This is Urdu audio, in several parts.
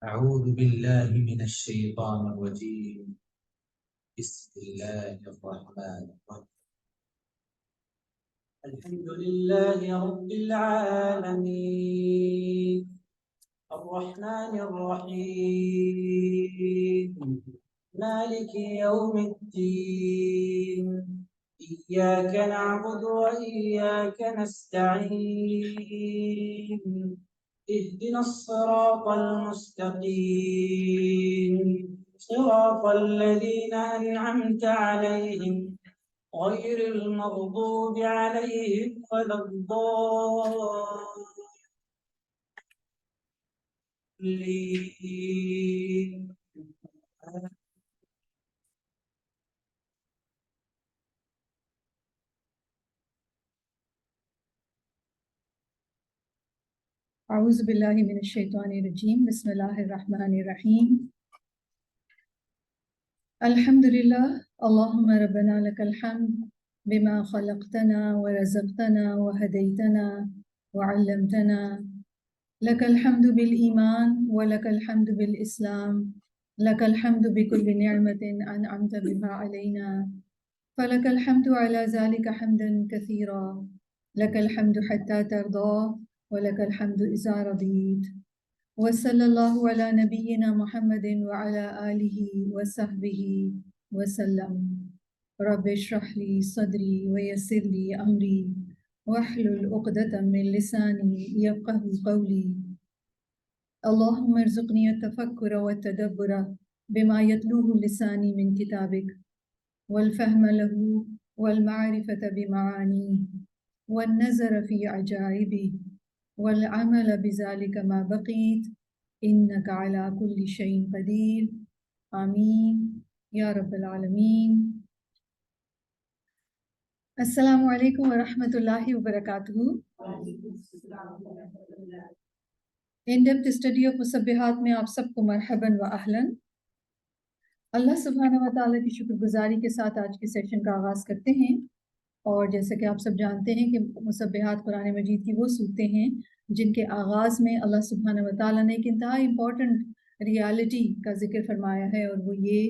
أعوذ بالله من الشيطان الرجيم. بسم الله الرحمن الرحيم. الحمد لله رب العالمين الرحمن الرحيم مالك يوم الدين إياك نعبد وإياك نستعين اهدنا الصراط المستقيم صراط الذين أنعمت عليهم غير المغضوب عليهم ولا الضالين. اعوذ باللہ من الشیطان الرجیم بسم اللہ الرحمن الرحیم الحمدللہ اللہم ربنا لک الحمد بما خلقتنا ورزقتنا وہدیتنا وعلمتنا لک الحمد بالایمان ولک الحمد بالاسلام لک الحمد بكل نعمت انعمت بها علینا فلک الحمد علی ذلک حمدا کثیرا لک الحمد حتی ترضا وَلَكَ الْحَمْدُ إِذَا رَضِيتَ وَصَلَّى اللَّهُ عَلَى نَبِيِّنَا مُحَمَّدٍ وَعَلَى آلِهِ وَصَحْبِهِ وَسَلَّمَ رَبِّ اشْرَحْ لِي صَدْرِي وَيَسِّرْ لِي أَمْرِي وَاحْلُلْ عُقْدَةً مِّن لِّسَانِي يَفْقَهُوا قَوْلِي اللهم ارزقني التفكر والتدبر بما يتلوه لساني من كتابك والفهم له والمعرفة بمعانيه والنظر في عجائبه والعمل بذلك ما بقيت إنك على كل شيء قدير آمین یا رب العالمین۔ السلام علیکم ورحمۃ اللہ وبرکاتہ۔ ان ڈیپتھ اسٹڈی آف مسبحات میں آپ سب کو مرحباً و اہلاً۔ اللہ سبحانہ و تعالیٰ کی شکر گزاری کے ساتھ آج کے سیشن کا آغاز کرتے ہیں، اور جیسا کہ آپ سب جانتے ہیں کہ مسبحات قرآن مجید کی وہ صورتیں ہیں جن کے آغاز میں اللہ سبحانہ و تعالیٰ نے ایک انتہائی امپورٹنٹ ریالٹی کا ذکر فرمایا ہے، اور وہ یہ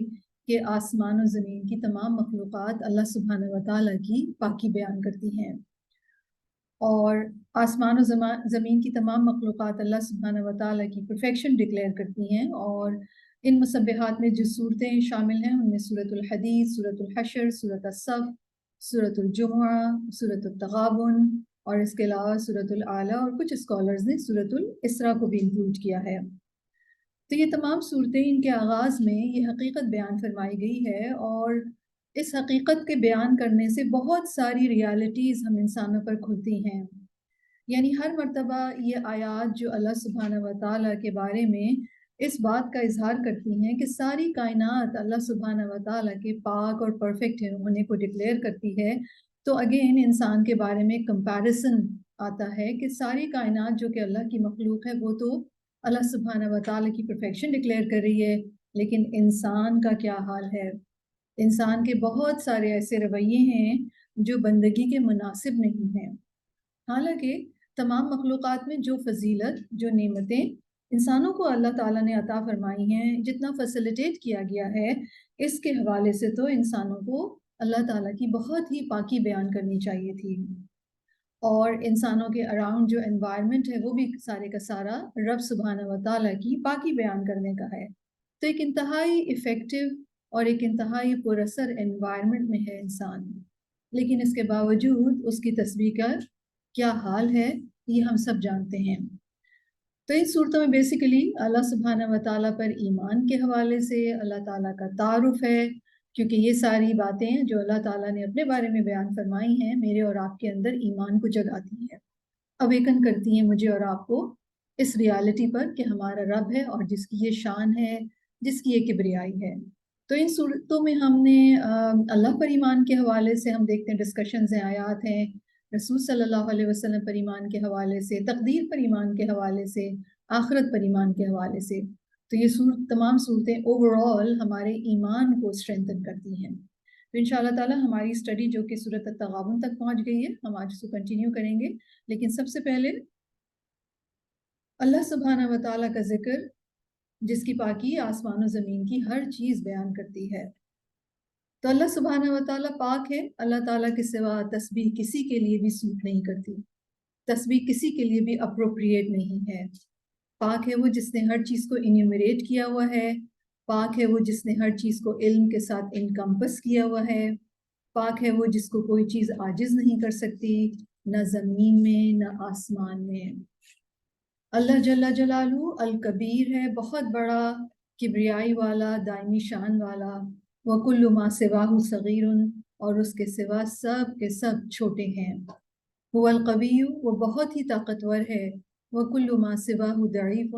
کہ آسمان و زمین کی تمام مخلوقات اللہ سبحانہ و تعالیٰ کی پاکی بیان کرتی ہیں، اور آسمان و زمین کی تمام مخلوقات اللہ سبحانہ و تعالیٰ کی پرفیکشن ڈکلیئر کرتی ہیں۔ اور ان مسبحات میں جو صورتیں شامل ہیں ان میں سورۃ الحدید، سورۃ الحشر، سورۃ الصف، سورۃ الجمعہ، سورۃ التغابن، اور اس کے علاوہ سورۃ الاعلیٰ، اور کچھ اسکالرز نے سورۃ الاسراء کو بھی انکلوڈ کیا ہے۔ تو یہ تمام صورتیں ان کے آغاز میں یہ حقیقت بیان فرمائی گئی ہے، اور اس حقیقت کے بیان کرنے سے بہت ساری ریالٹیز ہم انسانوں پر کھلتی ہیں۔ یعنی ہر مرتبہ یہ آیات جو اللہ سبحانہ و تعالیٰ کے بارے میں اس بات کا اظہار کرتی ہیں کہ ساری کائنات اللہ سبحانہ و تعالیٰ کے پاک اور پرفیکٹ ہونے کو ڈکلیئر کرتی ہے، تو اگین انسان کے بارے میں کمپیریزن آتا ہے کہ ساری کائنات جو کہ اللہ کی مخلوق ہے وہ تو اللہ سبحانہ و تعالیٰ کی پرفیکشن ڈکلیئر کر رہی ہے، لیکن انسان کا کیا حال ہے؟ انسان کے بہت سارے ایسے رویے ہیں جو بندگی کے مناسب نہیں ہیں۔ حالانکہ تمام مخلوقات میں جو فضیلت، جو نعمتیں انسانوں کو اللہ تعالیٰ نے عطا فرمائی ہیں، جتنا فیسیلیٹیٹ کیا گیا ہے، اس کے حوالے سے تو انسانوں کو اللہ تعالیٰ کی بہت ہی پاکی بیان کرنی چاہیے تھی، اور انسانوں کے اراؤنڈ جو انوائرمنٹ ہے وہ بھی سارے کا سارا رب سبحانہ و تعالیٰ کی پاکی بیان کرنے کا ہے۔ تو ایک انتہائی ایفیکٹو اور ایک انتہائی پر اثر انوائرمنٹ میں ہے انسان، لیکن اس کے باوجود اس کی تسبیح کا کیا حال ہے یہ ہم سب جانتے ہیں۔ تو ان صورتوں میں بیسیکلی اللہ سبحانہ و تعالیٰ پر ایمان کے حوالے سے اللہ تعالیٰ کا تعارف ہے، کیونکہ یہ ساری باتیں جو اللہ تعالیٰ نے اپنے بارے میں بیان فرمائی ہیں میرے اور آپ کے اندر ایمان کو جگاتی ہیں، اویکن کرتی ہیں مجھے اور آپ کو اس ریالٹی پر کہ ہمارا رب ہے اور جس کی یہ شان ہے، جس کی یہ کبریائی ہے۔ تو ان صورتوں میں ہم نے اللہ پر ایمان کے حوالے سے ہم دیکھتے ہیں ڈسکشنز ہیں، آیات ہیں، رسول صلی اللہ علیہ وسلم پر ایمان کے حوالے سے، تقدیر پر ایمان کے حوالے سے، آخرت پر ایمان کے حوالے سے۔ تو یہ تمام صورتیں اوورآل ہمارے ایمان کو اسٹرینتھن کرتی ہیں۔ تو انشاءاللہ تعالیٰ ہماری اسٹڈی جو کہ سورۃ التغابن تک پہنچ گئی ہے، ہم آج اس کو کنٹینیو کریں گے، لیکن سب سے پہلے اللہ سبحانہ و تعالیٰ کا ذکر جس کی پاکی آسمان و زمین کی ہر چیز بیان کرتی ہے۔ تو اللہ سبحانہ و تعالیٰ پاک ہے، اللہ تعالیٰ کے سوا تسبیح کسی کے لیے بھی سوٹ نہیں کرتی، تسبیح کسی کے لیے بھی اپروپریٹ نہیں ہے۔ پاک ہے وہ جس نے ہر چیز کو انیومریٹ کیا ہوا ہے، پاک ہے وہ جس نے ہر چیز کو علم کے ساتھ انکمپس کیا ہوا ہے، پاک ہے وہ جس کو کوئی چیز عاجز نہیں کر سکتی، نہ زمین میں نہ آسمان میں۔ اللہ جل جلالہ الکبیر ہے، بہت بڑا، کبریائی والا، دائمی شان والا۔ وَكُلُّ مَا سِوَاهُ صَغِيرٌ، اور اس کے سوا سب کے سب چھوٹے ہیں۔ هُوَ الْقَوِيُّ، وہ بہت ہی طاقتور ہے۔ وَكُلُّ مَا سِوَاهُ ضَعِيفٌ،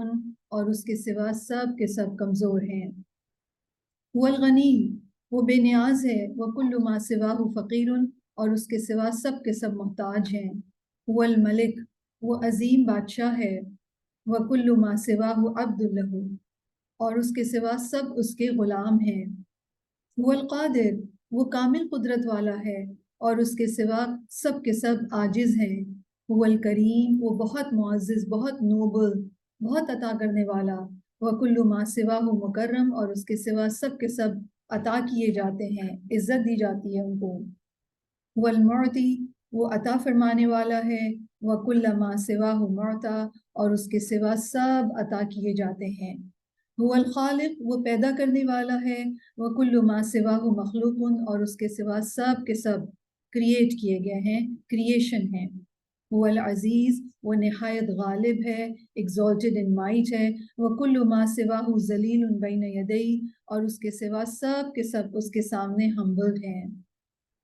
اور اس کے سوا سب کے سب کمزور ہیں۔ هُوَ الْغَنِيُّ، وہ بے نیاز ہے۔ وَكُلُّ مَا سِوَاهُ فَقِيرٌ، اور اس کے سوا سب کے سب محتاج ہیں۔ هُوَ الْمَلِكُ، وہ عظیم بادشاہ ہے۔ وَكُلُّ مَا سِوَاهُ عَبْدٌ لَهُ، اور اس کے سوا سب اس کے غلام ہیں۔ هُوَ الْقَادِرُ، وہ کامل قدرت والا ہے، اور اس کے سوا سب کے سب عاجز ہیں۔ هُوَ الْكَرِيمُ، وہ بہت معزز، بہت نوبل، بہت عطا کرنے والا۔ وَكُلُّ مَا سِوَاهُ مُكَرَّمٌ، اور اس کے سوا سب کے سب عطا کیے جاتے ہیں، عزت دی جاتی ہے ان کو۔ هُوَ الْمُعْطِي، وہ عطا فرمانے والا ہے۔ وَكُلَّ مَا سِوَاهُ مُعْطَى، اور اس کے سوا سب عطا کیے جاتے ہیں۔ هُوَ الْخَالِقُ، وہ پیدا کرنے والا ہے۔ وَكُلُّ مَا سِوَاهُ مَخْلُوقٌ، اور اس کے سوا سب کے سب کریٹ کیے گئے ہیں، کریشن ہیں۔ هُوَ الْعَزِيزُ، وہ نہایت غالب ہے، ایگزالٹڈ ان مائٹ ہے۔ وَكُلُّ مَا سِوَاهُ ذَلِيلٌ بَيْنَ يَدَيْهِ، اور اس کے سوا سب کے سب اس کے سامنے ہمبلڈ ہیں۔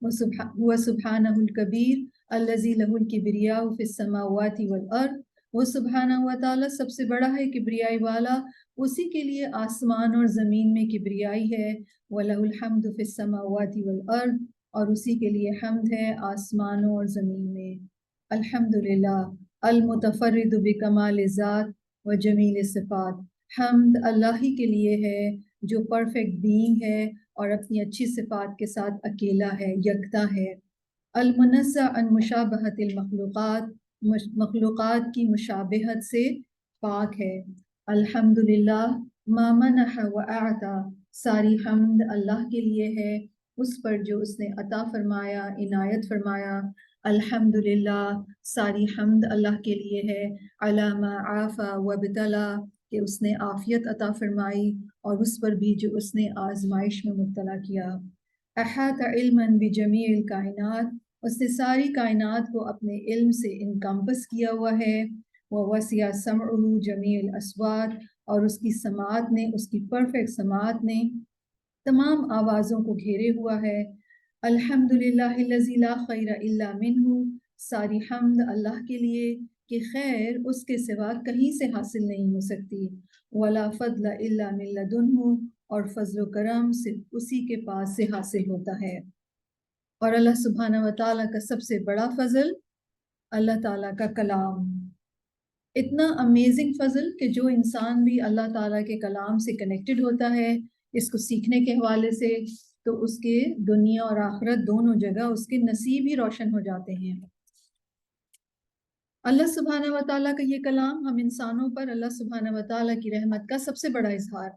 هُوَ سُبْحَانَهُ الْكَبِيرُ الَّذِي لَهُ الْكِبْرِيَاءُ فِي السَّمَاوَاتِ وَالْأَرْضِ، وہ سبحانہ و تعالیٰ سب سے بڑا ہے، کبریائی والا، اسی کے لیے آسمان اور زمین میں کبریائی ہے۔ وَلَهُ الْحَمْدُ فِي السَّمَاوَاتِ وَالْأَرْضِ، اور اسی کے لیے حمد ہے آسمانوں اور زمین میں۔ الحمدللہ المتفرد بکمال ذات و جمیل صفات، حمد اللہ ہی کے لیے ہے جو پرفیکٹ بینگ ہے اور اپنی اچھی صفات کے ساتھ اکیلا ہے، یکتا ہے۔ المنزہ عن مشابہت المخلوقات، مخلوقات کی مشابہت سے پاک ہے۔ الحمدللہ ما منح و اعطا، ساری حمد اللہ کے لیے ہے اس پر جو اس نے عطا فرمایا، عنایت فرمایا۔ الحمدللہ، ساری حمد اللہ کے لیے ہے۔ علی ما عافا و ابتلا، کہ اس نے عافیت عطا فرمائی اور اس پر بھی جو اس نے آزمائش میں مبتلا کیا۔ احاط علما بجمیع الکائنات، اس نے ساری کائنات کو اپنے علم سے انکمپس کیا ہوا ہے۔ ووسع سمعہ جمیع الاصوات، اور اس کی سماعت نے، اس کی پرفیکٹ سماعت نے تمام آوازوں کو گھیرے ہوا ہے۔ الحمدللہ الذی لا خیر الا منہ، ساری حمد اللہ کے لیے کہ خیر اس کے سوا کہیں سے حاصل نہیں ہو سکتی۔ ولا فضل الا من لدنہ، اور فضل و کرم صرف اسی کے پاس سے حاصل ہوتا ہے۔ اور اللہ سبحانہ و تعالیٰ کا سب سے بڑا فضل اللہ تعالیٰ کا کلام، اتنا امیزنگ فضل کہ جو انسان بھی اللہ تعالیٰ کے کلام سے کنیکٹڈ ہوتا ہے اس کو سیکھنے کے حوالے سے، تو اس کے دنیا اور آخرت دونوں جگہ اس کے نصیب ہی روشن ہو جاتے ہیں۔ اللہ سبحانہ و تعالیٰ کا یہ کلام ہم انسانوں پر اللہ سبحانہ و تعالیٰ کی رحمت کا سب سے بڑا اظہار،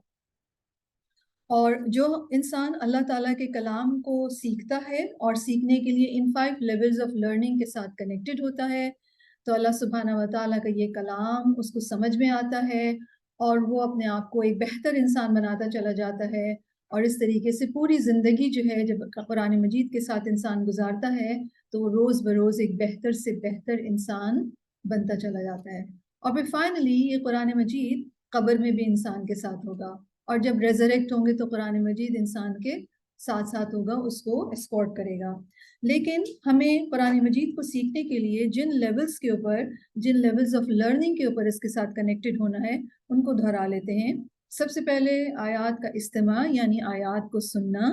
اور جو انسان اللہ تعالیٰ کے کلام کو سیکھتا ہے اور سیکھنے کے لیے ان 5 لیولز آف لرننگ کے ساتھ کنیکٹڈ ہوتا ہے، تو اللہ سبحانہ و تعالیٰ کا یہ کلام اس کو سمجھ میں آتا ہے اور وہ اپنے آپ کو ایک بہتر انسان بناتا چلا جاتا ہے۔ اور اس طریقے سے پوری زندگی جو ہے جب قرآن مجید کے ساتھ انسان گزارتا ہے تو وہ روز بروز ایک بہتر سے بہتر انسان بنتا چلا جاتا ہے۔ اور پھر فائنلی یہ قرآن مجید قبر میں بھی انسان کے ساتھ ہوگا، اور جب ریزریکٹ ہوں گے تو قرآن مجید انسان کے ساتھ ساتھ ہوگا، اس کو اسکورٹ کرے گا۔ لیکن ہمیں قرآن مجید کو سیکھنے کے لیے جن لیولز کے اوپر، جن لیولز آف لرننگ کے اوپر اس کے ساتھ کنیکٹڈ ہونا ہے ان کو دہرا لیتے ہیں۔ سب سے پہلے آیات کا استماع، یعنی آیات کو سننا،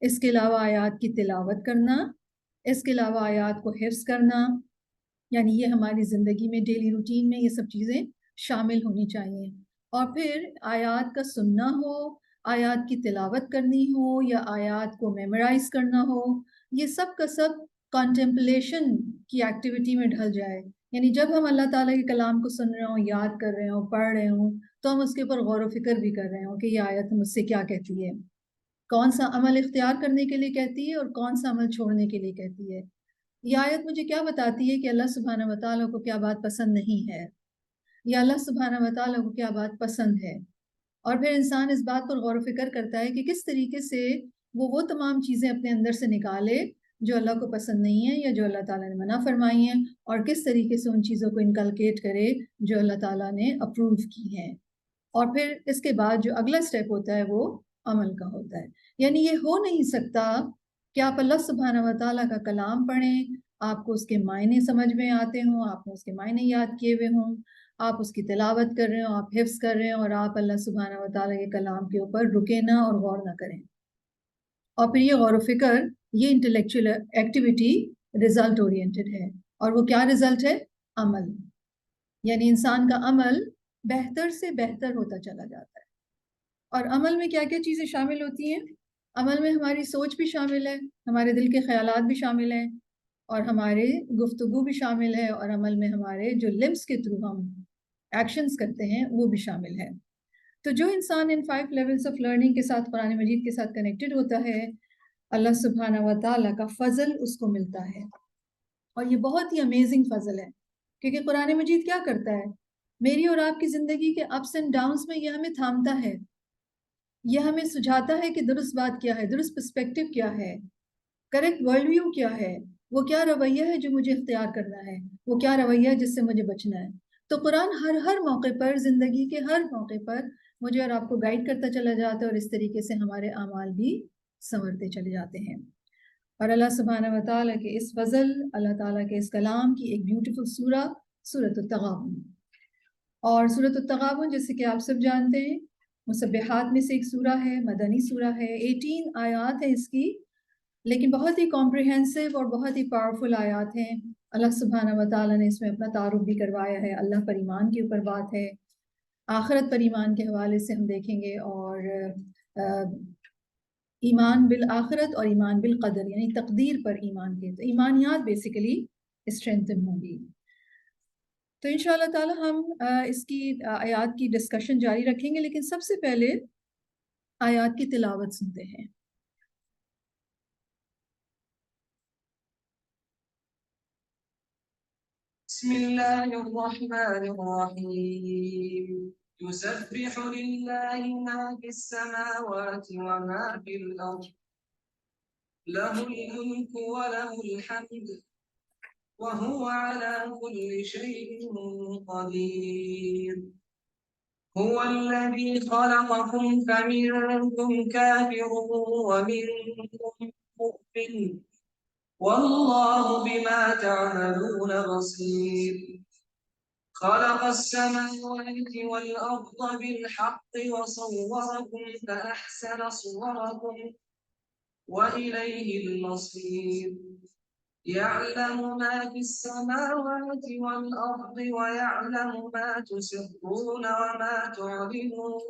اس کے علاوہ آیات کی تلاوت کرنا، اس کے علاوہ آیات کو حفظ کرنا، یعنی یہ ہماری زندگی میں ڈیلی روٹین میں یہ سب چیزیں شامل ہونی چاہیے۔ اور پھر آیات کا سننا ہو، آیات کی تلاوت کرنی ہو یا آیات کو میمورائز کرنا ہو، یہ سب کا سب کانٹمپلیشن کی ایکٹیویٹی میں ڈھل جائے۔ یعنی جب ہم اللہ تعالیٰ کے کلام کو سن رہے ہوں، یاد کر رہے ہوں، پڑھ رہے ہوں، تو ہم اس کے اوپر غور و فکر بھی کر رہے ہوں کہ یہ آیت مجھ سے کیا کہتی ہے، کون سا عمل اختیار کرنے کے لیے کہتی ہے اور کون سا عمل چھوڑنے کے لیے کہتی ہے۔ یہ آیت مجھے کیا بتاتی ہے کہ اللہ سبحانہ وتعالیٰ کو کیا بات پسند نہیں ہے، یا اللہ سبحانہ وتعالیٰ کو کیا بات پسند ہے، اور پھر انسان اس بات پر غور و فکر کرتا ہے کہ کس طریقے سے وہ تمام چیزیں اپنے اندر سے نکالے جو اللہ کو پسند نہیں ہیں یا جو اللہ تعالیٰ نے منع فرمائی ہیں، اور کس طریقے سے ان چیزوں کو انکلکیٹ کرے جو اللہ تعالیٰ نے اپروو کی ہیں۔ اور پھر اس کے بعد جو اگلا سٹیپ ہوتا ہے وہ عمل کا ہوتا ہے۔ یعنی یہ ہو نہیں سکتا کہ آپ اللہ سبحانہ وتعالیٰ کا کلام پڑھیں، آپ کو اس کے معنی سمجھ میں آتے ہوں، آپ نے اس کے معنی یاد کیے ہوئے ہوں، آپ اس کی تلاوت کر رہے ہوں، آپ حفظ کر رہے ہیں، اور آپ اللہ سبحانہ وتعالیٰ کے کلام کے اوپر رکے نہ اور غور نہ کریں۔ اور پھر یہ غور و فکر، یہ انٹلیکچوئل ایکٹیویٹی رزلٹ اورینٹڈ ہے، اور وہ کیا رزلٹ ہے؟ عمل۔ یعنی انسان کا عمل بہتر سے بہتر ہوتا چلا جاتا ہے۔ اور عمل میں کیا کیا چیزیں شامل ہوتی ہیں؟ عمل میں ہماری سوچ بھی شامل ہے، ہمارے دل کے خیالات بھی شامل ہیں، اور ہمارے گفتگو بھی شامل ہے، اور عمل میں ہمارے جو لمس کے تھرو ہم ایکشنز کرتے ہیں وہ بھی شامل ہے۔ تو جو انسان ان 5 لیولز آف لرننگ کے ساتھ قرآن مجید کے ساتھ کنیکٹڈ ہوتا ہے، اللہ سبحانہ و تعالیٰ کا فضل اس کو ملتا ہے، اور یہ بہت ہی امیزنگ فضل ہے، کیونکہ قرآن مجید کیا کرتا ہے؟ میری اور آپ کی زندگی کے اپس اینڈ ڈاؤنس میں یہ ہمیں تھامتا ہے، یہ ہمیں سجھاتا ہے کہ درست بات کیا ہے، درست پرسپیکٹو کیا ہے، کریکٹ ورلڈ ویو کیا ہے، وہ کیا رویہ ہے جو مجھے اختیار کرنا ہے، وہ کیا رویہ ہے جس سے مجھے بچنا ہے۔ تو قرآن ہر موقع پر، زندگی کے ہر موقع پر مجھے اور آپ کو گائیڈ کرتا چلا جاتا ہے، اور اس طریقے سے ہمارے اعمال بھی سنورتے چلے جاتے ہیں۔ اور اللہ سبحانہ و تعالیٰ کے اس فضل، اللہ تعالیٰ کے اس کلام کی ایک بیوٹیفل سورہ، سورۃ التغابن۔ اور سورۃ التغابن جیسے کہ آپ سب جانتے ہیں مسبحات میں سے ایک سورہ ہے، مدنی سورہ ہے، 18 آیات ہیں اس کی، لیکن بہت ہی کمپریہنسو اور بہت ہی پاورفل آیات ہیں۔ اللہ سبحانہ و تعالیٰ نے اس میں اپنا تعارف بھی کروایا ہے، اللہ پر ایمان کے اوپر بات ہے، آخرت پر ایمان کے حوالے سے ہم دیکھیں گے، اور ایمان بالآخرت اور ایمان بالقدر یعنی تقدیر پر ایمان کے، تو ایمانیات بیسیکلی اسٹرینتھن ہوں گی۔ تو انشاءاللہ تعالی ہم اس کی آیات کی ڈسکشن جاری رکھیں گے، لیکن سب سے پہلے آیات کی تلاوت سنتے ہیں۔ بسم الله الرحمن الرحيم يسبح لله ما في السماوات وما في الأرض له الملك وله الحمد وهو على كل شيء قدير هو الذي خلقكم فمنكم كافر ومنكم مؤمن والله بما تعملون بصير خلق السماوات والأرض بالحق وصوركم فأحسن صوركم وإليه المصير يعلم ما في السماوات والأرض ويعلم ما تسرون وما تعلنون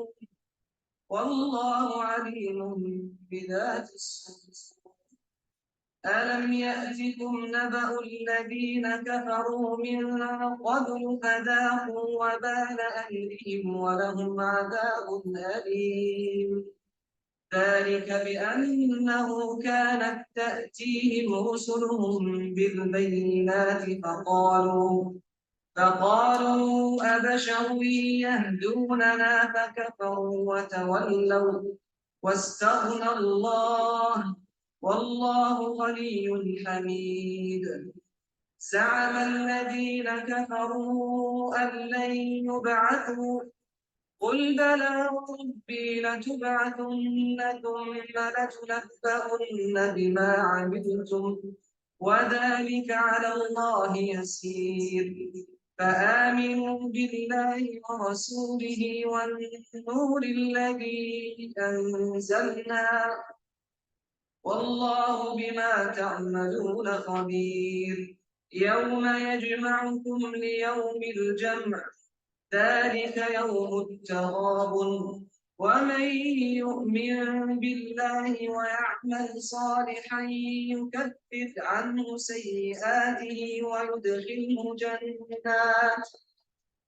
والله عليم بذات الصدور ألم يأتكم نبأ الذين كفروا من قبل فذاقوا وبال أمرهم ولهم عذاب أليم ذلك بأنه كانت تأتيهم رسلهم بالبينات فقالوا أبشر يهدوننا فكفروا وتولوا واستغنى الله والله غني حميد زعم الذين كفروا أن لن يبعثوا قل بلى ربي لتبعثن ثم لتنبؤن بما عملتم وذلك على الله يسير فآمنوا بالله ورسوله والنور الذي أنزلنا والله بما تعملون خبير يوم يجمعكم ليوم الجمع ذلك يوم التغابن ومن يؤمن بالله ويعمل صالحا يكفر عنه سيئاته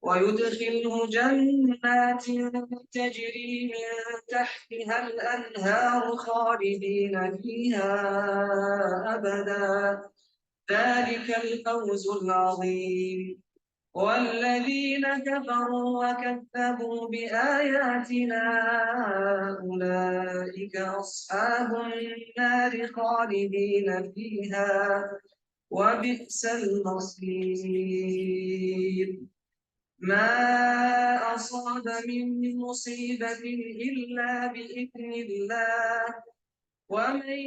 ويدخله جنات تجري من تحتها الأنهار خالدين فيها أبدا ذلك الفوز العظيم والذين كفروا وكذبوا بآياتنا أولئك أصحاب النار خالدين فيها وبئس المصير ما أصاب من مصيبة إلا بإذن الله ومن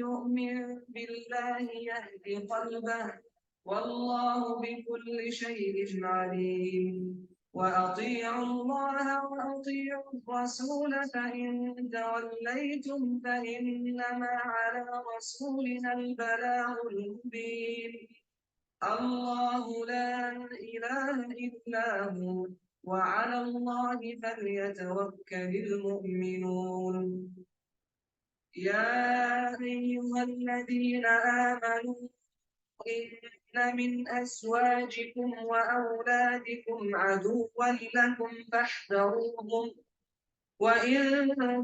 يؤمن بالله يهد قلبه والله بكل شيء عليم وأطيعوا الله وأطيعوا الرسول فإن توليتم فإنما على رسولنا البلاغ المبين الله لا إله إلا هو وعلى الله فليتوكل المؤمنون يا أيها الذين آمنوا إن من أزواجكم وأولادكم عدوا لكم فاحذروهم وإن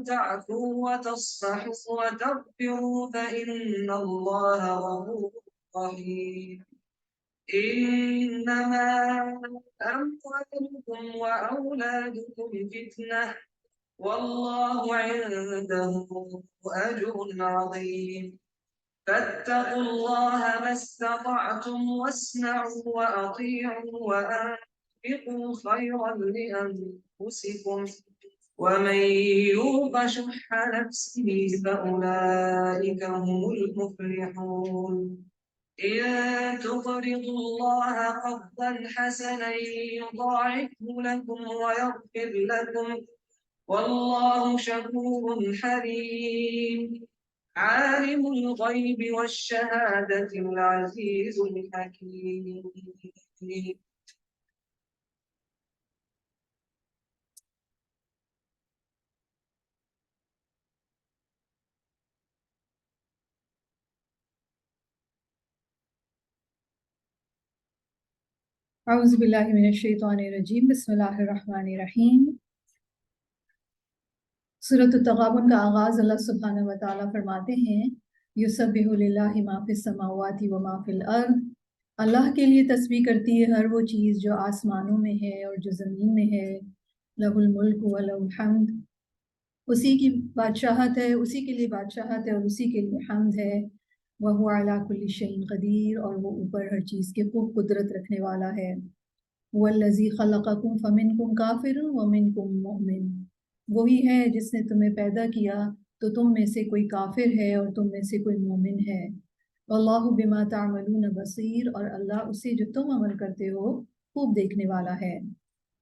تعفوا وتصفحوا وتغفروا فإن الله غفور رحيم إنما أموالكم وأولادكم فتنة والله عنده أجر عظيم فاتقوا الله ما استطعتم واسمعوا وأطيعوا وأنفقوا خيرا لأنفسكم ومن يوق شح نفسه فأولئك هم المفلحون إن تقرضوا الله قرضا حسنا يضاعفه لكم ويغفر لكم والله شكور حليم عالم الغيب والشهادة العزيز الحكيم اعوذ باللہ من الشیطان الرجیم بسم اللہ الرحمن الرحیم۔ سورۃ التغابن کا آغاز اللہ سبحانہ و تعالیٰ فرماتے ہیں یسبح للہ ما فی السماوات و ما فی الارض، اللہ کے لیے تسبیح کرتی ہے ہر وہ چیز جو آسمانوں میں ہے اور جو زمین میں ہے، لہ الملک و لہ الحمد، اسی کی بادشاہت ہے، اسی کے لیے بادشاہت ہے اور اسی کے لیے حمد ہے، وَهُوَ عَلَى كُلِّ شَيْءٍ قدیر، اور وہ اوپر ہر چیز کے خوب قدرت رکھنے والا ہے۔ وَالَّذِي خَلَقَكُمْ فَمِنْكُمْ كَافِرٌ وَمِنْكُمْ مُؤْمِنٌ، وہی ہے جس نے تمہیں پیدا کیا تو تم میں سے کوئی کافر ہے اور تم میں سے کوئی مومن ہے۔ وَاللَّهُ بِمَا تَعْمَلُونَ بَصِيرٌ، اور اللہ اسے جو تم عمل کرتے ہو خوب دیکھنے والا ہے۔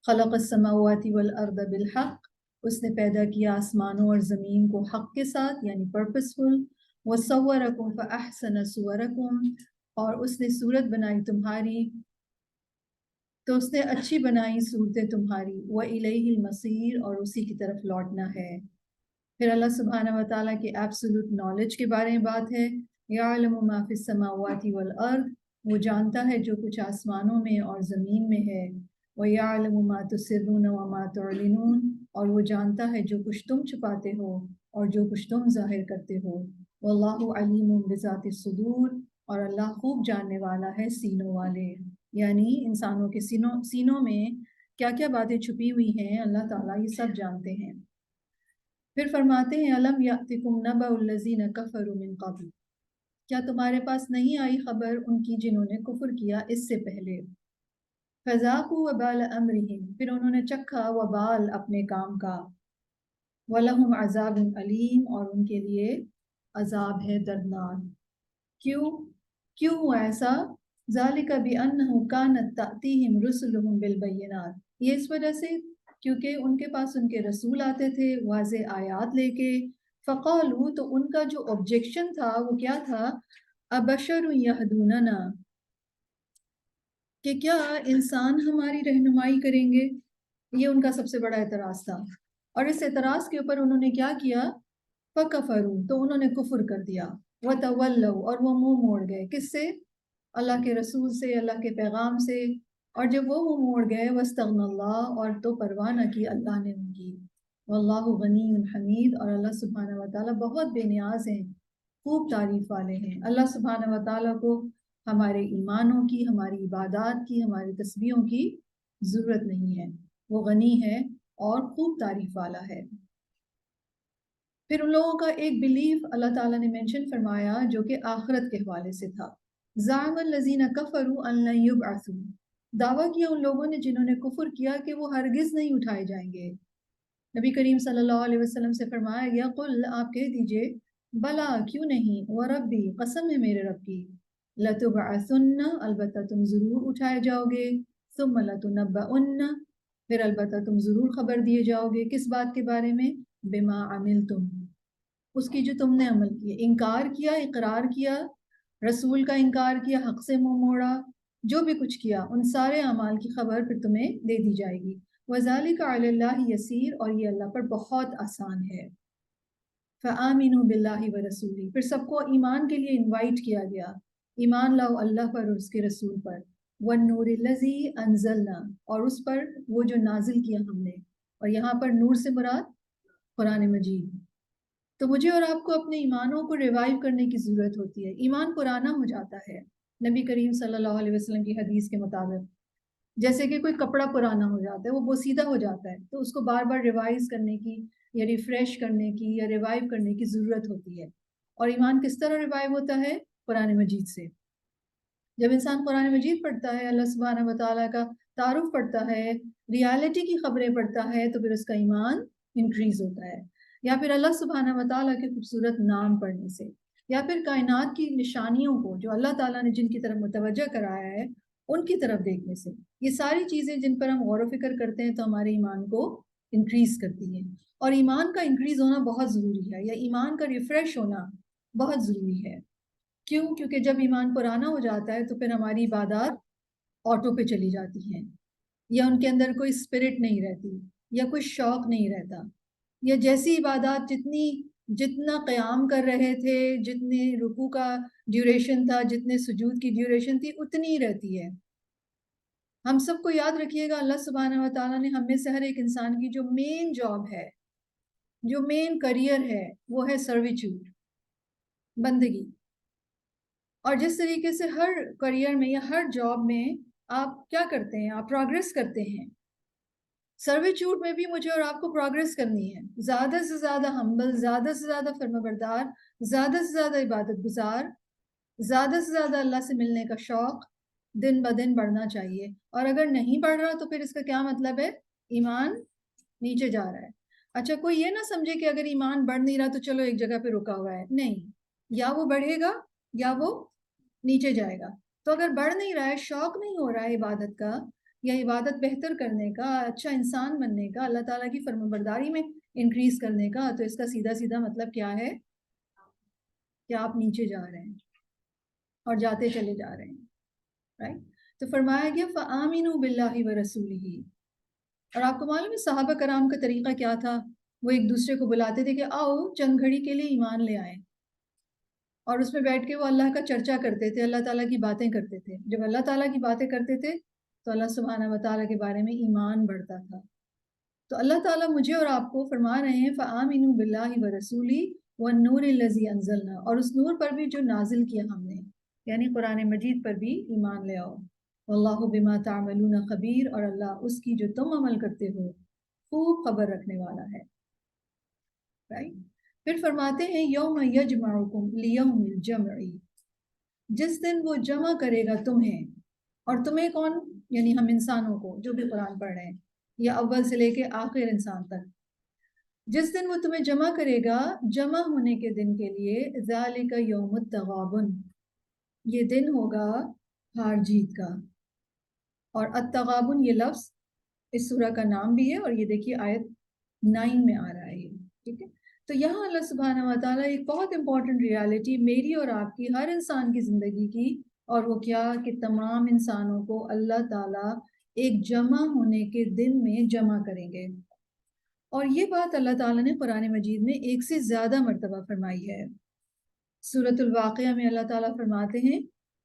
خَلَقَ السَّمَاوَاتِ وَالْأَرْضَ بِالْحَقِّ، اس نے پیدا کیا آسمانوں اور زمین کو حق کے ساتھ یعنی پرپسفل۔ وَصَوَّرَكُمْ فَأَحْسَنَ صُوَرَكُمْ، اور اس نے صورت بنائی تمہاری تو اس نے اچھی بنائی صورتیں تمہاری۔ وَإِلَيْهِ الْمَصِيرُ، اور اسی کی طرف لوٹنا ہے۔ پھر اللہ سبحانہ و تعالیٰ کے ایبسولوٹ نالج کے بارے میں بات ہے۔ يَعْلَمُ مَا فِي السَّمَاوَاتِ وَالْأَرْضِ، وہ جانتا ہے جو کچھ آسمانوں میں اور زمین میں ہے۔ وَيَعْلَمُ مَا تُسِرُّونَ وَمَا تُعْلِنُونَ، اور وہ جانتا ہے جو کچھ تم چھپاتے ہو اور جو کچھ تم ظاہر کرتے ہو۔ وَاللَّهُ عَلِيمٌ بِذَاتِ الصُّدُورِ، اور اللہ خوب جاننے والا ہے سینوں والے، یعنی انسانوں کے سینوں میں کیا کیا باتیں چھپی ہوئی ہیں اللہ تعالیٰ یہ سب جانتے ہیں۔ پھر فرماتے ہیں الم یأتکم نبأ الذین کفروا من قبل، کیا تمہارے پاس نہیں آئی خبر ان کی جنہوں نے کفر کیا اس سے پہلے۔ فذاقوا وبال امرہم، پھر انہوں نے چکھا وبال اپنے کام کا۔ وَلَهُمْ عَذَابٌ علیم، اور ان کے لیے عذاب ہے دردناک۔ کیوں ہوا ایسا؟ ذَلِكَ بِأَنَّهُ كَانَتْ تَأْتِيهِمْ رُسُلُهُم بِالْبَيِّنَاتِ، یہ اس وجہ سے کیونکہ ان کے پاس ان کے رسول آتے تھے واضح آیات لے کے۔ فقالوا، تو ان کا جو آبجیکشن تھا وہ کیا تھا؟ ابشر یہدوننا، کہ کیا انسان ہماری رہنمائی کریں گے؟ یہ ان کا سب سے بڑا اعتراض تھا، اور اس اعتراض کے اوپر انہوں نے کیا کیا؟ فکفروا، تو انہوں نے کفر کر دیا۔ وتولوا، اور وہ منہ موڑ گئے، کس سے؟ اللہ کے رسول سے، اللہ کے پیغام سے۔ اور جب وہ منہ موڑ گئے واستغنى اللہ، اور تو پرواہ نہ کی اللہ نے ان کی. واللہ غنی حمید، اور اللہ سبحانہ و تعالیٰ بہت بے نیاز ہیں، خوب تعریف والے ہیں. اللہ سبحانہ و تعالیٰ کو ہمارے ایمانوں کی، ہماری عبادات کی، ہماری تسبیحوں کی ضرورت نہیں ہے. وہ غنی ہے اور خوب تعریف والا ہے. پھر ان لوگوں کا ایک بلیف اللہ تعالیٰ نے مینشن فرمایا جو کہ آخرت کے حوالے سے تھا. زعم الذین کفروا ان لن یبعثوا، دعویٰ کیا ان لوگوں نے جنہوں نے کفر کیا کہ وہ ہرگز نہیں اٹھائے جائیں گے. نبی کریم صلی اللہ علیہ وسلم سے فرمایا گیا قل، آپ کہہ دیجئے بلا کیوں نہیں، وربی قسم ہے میرے رب کی، لتبعثن البتہ تم ضرور اٹھائے جاؤ گے، ثم لتنبؤن پھر البتہ تم ضرور خبر دیے جاؤ گے. کس بات کے بارے میں؟ بما عملتم، اس کی جو تم نے عمل کیا، انکار کیا، اقرار کیا، رسول کا انکار کیا، حق سے منہ موڑا، جو بھی کچھ کیا، ان سارے اعمال کی خبر پھر تمہیں دے دی جائے گی. وَذَلِكَ عَلَى اللَّهِ يَسِيرٌ، اور یہ اللہ پر بہت آسان ہے. فَآمِنُوا بِاللَّهِ وَرَسُولِهِ، پھر سب کو ایمان کے لیے انوائٹ کیا گیا، ایمان لاؤ اللہ پر اور اس کے رسول پر. وَالنُّورِ الَّذِي أَنزَلْنَا، اور اس پر وہ جو نازل کیا ہم نے، اور یہاں پر نور سے مراد قرآن مجید. تو مجھے اور آپ کو اپنے ایمانوں کو ریوائیو کرنے کی ضرورت ہوتی ہے. ایمان پرانا ہو جاتا ہے نبی کریم صلی اللہ علیہ وسلم کی حدیث کے مطابق، جیسے کہ کوئی کپڑا پرانا ہو جاتا ہے، وہ بوسیدہ ہو جاتا ہے، تو اس کو بار بار ریوائز کرنے کی یا ریفریش کرنے کی یا ریوائیو کرنے کی ضرورت ہوتی ہے. اور ایمان کس طرح ریوائیو ہوتا ہے؟ قرآن مجید سے. جب انسان قرآن مجید پڑھتا ہے، اللہ سبحانہ و تعالیٰ کا تعارف پڑھتا ہے، ریالٹی کی خبریں پڑھتا ہے، تو پھر اس کا ایمان انکریز ہوتا ہے. یا پھر اللہ سبحانہ و تعالیٰ کے خوبصورت نام پڑھنے سے، یا پھر کائنات کی نشانیوں کو جو اللہ تعالیٰ نے جن کی طرف متوجہ کرایا ہے ان کی طرف دیکھنے سے. یہ ساری چیزیں جن پر ہم غور و فکر کرتے ہیں تو ہمارے ایمان کو انکریز کرتی ہیں. اور ایمان کا انکریز ہونا بہت ضروری ہے، یا ایمان کا ریفریش ہونا بہت ضروری ہے. کیوں؟ کیونکہ جب ایمان پرانا ہو جاتا ہے تو پھر ہماری عبادات آٹو پہ چلی جاتی ہیں، یا ان کے اندر کوئی اسپرٹ نہیں رہتی، یا کوئی شوق نہیں رہتا، یا جیسی عبادات جتنا قیام کر رہے تھے، جتنے رکوع کا ڈیوریشن تھا، جتنے سجود کی ڈیوریشن تھی، اتنی ہی رہتی ہے. ہم سب کو یاد رکھیے گا، اللہ سبحانہ و تعالیٰ نے ہم میں سے ہر ایک انسان کی جو مین جاب ہے، جو مین کریئر ہے، وہ ہے سرویچیوڈ، بندگی. اور جس طریقے سے ہر کریئر میں یا ہر جاب میں آپ کیا کرتے ہیں؟ آپ پروگریس کرتے ہیں. سرویچیوڈ میں بھی مجھے اور آپ کو پروگریس کرنی ہے، زیادہ سے زیادہ ہمبل، زیادہ سے زیادہ فرمانبردار، زیادہ سے زیادہ عبادت گزار، زیادہ سے زیادہ اللہ سے ملنے کا شوق دن بدن بڑھنا چاہیے. اور اگر نہیں بڑھ رہا تو پھر اس کا کیا مطلب ہے؟ ایمان نیچے جا رہا ہے. اچھا، کوئی یہ نہ سمجھے کہ اگر ایمان بڑھ نہیں رہا تو چلو ایک جگہ پہ رکا ہوا ہے. نہیں، یا وہ بڑھے گا یا وہ نیچے جائے گا. تو اگر بڑھ نہیں رہا ہے، شوق نہیں ہو رہا ہے عبادت کا، یا عبادت بہتر کرنے کا، اچھا انسان بننے کا، اللہ تعالیٰ کی فرمانبرداری میں انکریز کرنے کا، تو اس کا سیدھا سیدھا مطلب کیا ہے؟ کہ آپ نیچے جا رہے ہیں اور جاتے چلے جا رہے ہیں. رائٹ؟ تو فرمایا گیا فَآمِنُوا بِاللَّهِ وَرَسُولِهِ. اور آپ کو معلوم ہے صحابہ کرام کا طریقہ کیا تھا؟ وہ ایک دوسرے کو بلاتے تھے کہ آؤ چند گھڑی کے لیے ایمان لے آئیں، اور اس میں بیٹھ کے وہ اللہ کا چرچا کرتے تھے، اللہ تعالیٰ کی باتیں کرتے تھے. جب اللہ تعالیٰ کی باتیں کرتے تھے تو اللہ سبحانہ و تعالیٰ کے بارے میں ایمان بڑھتا تھا. تو اللہ تعالیٰ مجھے اور آپ کو فرما رہے ہیں فَآمِنُوا بِاللَّهِ وَرَسُولِهِ وَالنُّورِ الَّذِي أَنزَلْنَا، اور اس نور پر بھی جو نازل کیا ہم نے، یعنی قرآن مجید پر بھی ایمان لے آؤ. واللہ بما تعملون خبیر، اور اللہ اس کی جو تم عمل کرتے ہو خوب خبر رکھنے والا ہے. رائٹ؟ پھر فرماتے ہیں یوم یجمعکم لیوم الجمع، جس دن وہ جمع کرے گا تمہیں. اور تمہیں کون؟ یعنی ہم انسانوں کو جو بھی قرآن پڑھ رہے ہیں، یا اول سے لے کے آخر انسان تک. جس دن وہ تمہیں جمع کرے گا، جمع ہونے کے دن کے لیے، ذالک یوم التغابن، یہ دن ہوگا ہار جیت کا. اور التغابن یہ لفظ اس سورہ کا نام بھی ہے، اور یہ دیکھیے آیت 9 میں آ رہا ہے. ٹھیک ہے؟ تو یہاں اللہ سبحانہ و تعالیٰ ایک بہت امپورٹنٹ ریالٹی میری اور آپ کی، ہر انسان کی زندگی کی، اور وہ کیا کہ تمام انسانوں کو اللہ تعالیٰ ایک جمع ہونے کے دن میں جمع کریں گے. اور یہ بات اللہ تعالیٰ نے قرآن مجید میں ایک سے زیادہ مرتبہ فرمائی ہے. سورۃ الواقعہ میں اللہ تعالیٰ فرماتے ہیں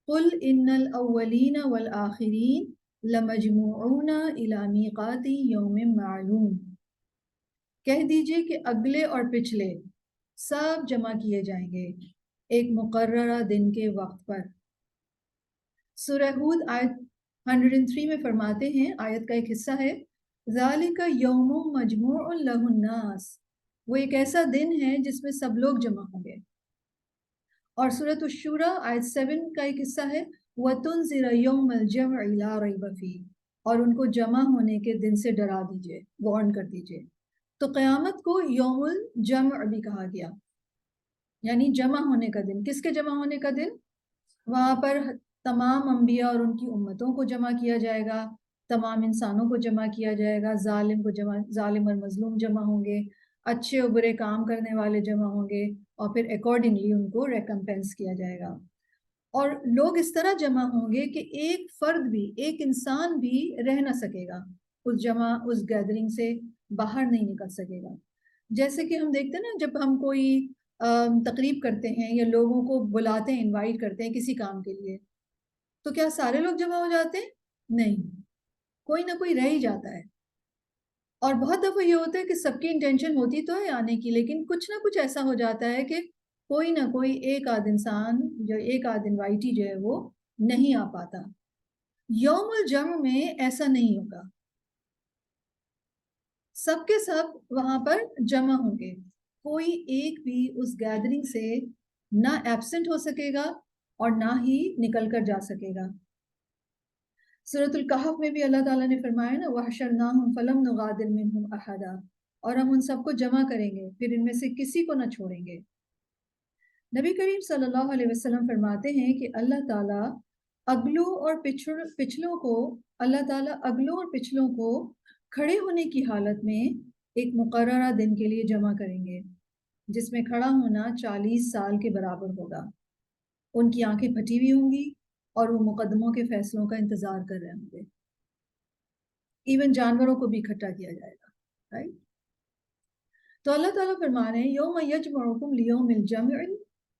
قُلْ إِنَّ الْأَوَّلِينَ وَالْآخِرِينَ لمجموعون الی میقات یوم معلوم، کہہ دیجئے کہ اگلے اور پچھلے سب جمع کیے جائیں گے ایک مقررہ دن کے وقت پر۔ سورہ ہود آیت 103 میں فرماتے ہیں، آیت کا ایک حصہ ہے، ذالک یوم مجموع لہ الناس، وہ ایک ایسا دن ہے جس میں سب لوگ جمع ہوں گے۔ اور سورۃ الشورى آیت 7 کا ایک حصہ ہے، وَتُنذِرَ يَوْمَ الْجَمْعِ لَا رَيْبَ فِيهِ، اور ان کو جمع ہونے کے دن سے ڈرا دیجئے، وارن کر دیجئے۔ تو قیامت کو یوم الجمع بھی کہا گیا، یعنی جمع ہونے کا دن۔ کس کے جمع ہونے کا دن؟ وہاں پر تمام انبیاء اور ان کی امتوں کو جمع کیا جائے گا، تمام انسانوں کو جمع کیا جائے گا، ظالم اور مظلوم جمع ہوں گے، اچھے اور برے کام کرنے والے جمع ہوں گے، اور پھر اکارڈنگلی ان کو ریکمپینس کیا جائے گا۔ اور لوگ اس طرح جمع ہوں گے کہ ایک فرد بھی، ایک انسان بھی رہ نہ سکے گا اس گیدرنگ سے باہر نہیں نکل سکے گا۔ جیسے کہ ہم دیکھتے ہیں نا، جب ہم کوئی تقریب کرتے ہیں یا لوگوں کو بلاتے ہیں، انوائٹ کرتے ہیں کسی کام کے لیے، تو کیا سارے لوگ جمع ہو جاتے ہیں؟ نہیں، کوئی نہ کوئی رہ ہی جاتا ہے۔ اور بہت دفعہ یہ ہوتا ہے کہ سب کی انٹینشن ہوتی تو ہے آنے کی، لیکن کچھ نہ کچھ ایسا ہو جاتا ہے کہ کوئی نہ کوئی ایک آدھ انسان، جو ایک آدھ انوائٹی جو ہے وہ نہیں آ پاتا۔ یوم الجمع میں ایسا نہیں ہوگا، سب کے سب وہاں پر جمع ہوں گے، کوئی ایک بھی اس گیدرنگ سے نہ ایبسنٹ ہو سکے گا اور نہ ہی نکل کر جا سکے گا۔ سورۃ الکہف میں بھی اللہ تعالیٰ نے فرمایا نا، وَحْشَرْنَاهُمْ فَلَمْ نُغَادِرْ مِنْهُمْ أَحَدًا، اور ہم ان سب کو جمع کریں گے، پھر ان میں سے کسی کو نہ چھوڑیں گے۔ نبی کریم صلی اللہ علیہ وسلم فرماتے ہیں کہ اللہ تعالیٰ اگلوں اور پچھلوں کو، اللہ تعالیٰ اگلوں اور پچھلوں کو کھڑے ہونے کی حالت میں ایک مقررہ دن کے لیے جمع کریں گے، جس میں کھڑا ہونا 40 سال کے برابر ہوگا۔ ان کی آنکھیں پھٹی ہوئی ہوں گی اور وہ مقدموں کے فیصلوں کا انتظار کر رہے ہوں گے۔ ایون جانوروں کو بھی اکٹھا کیا جائے گا، رائٹ؟ تو اللہ تعالیٰ فرما رہے ہیں، یوم یجمعکم لیوم الجمع،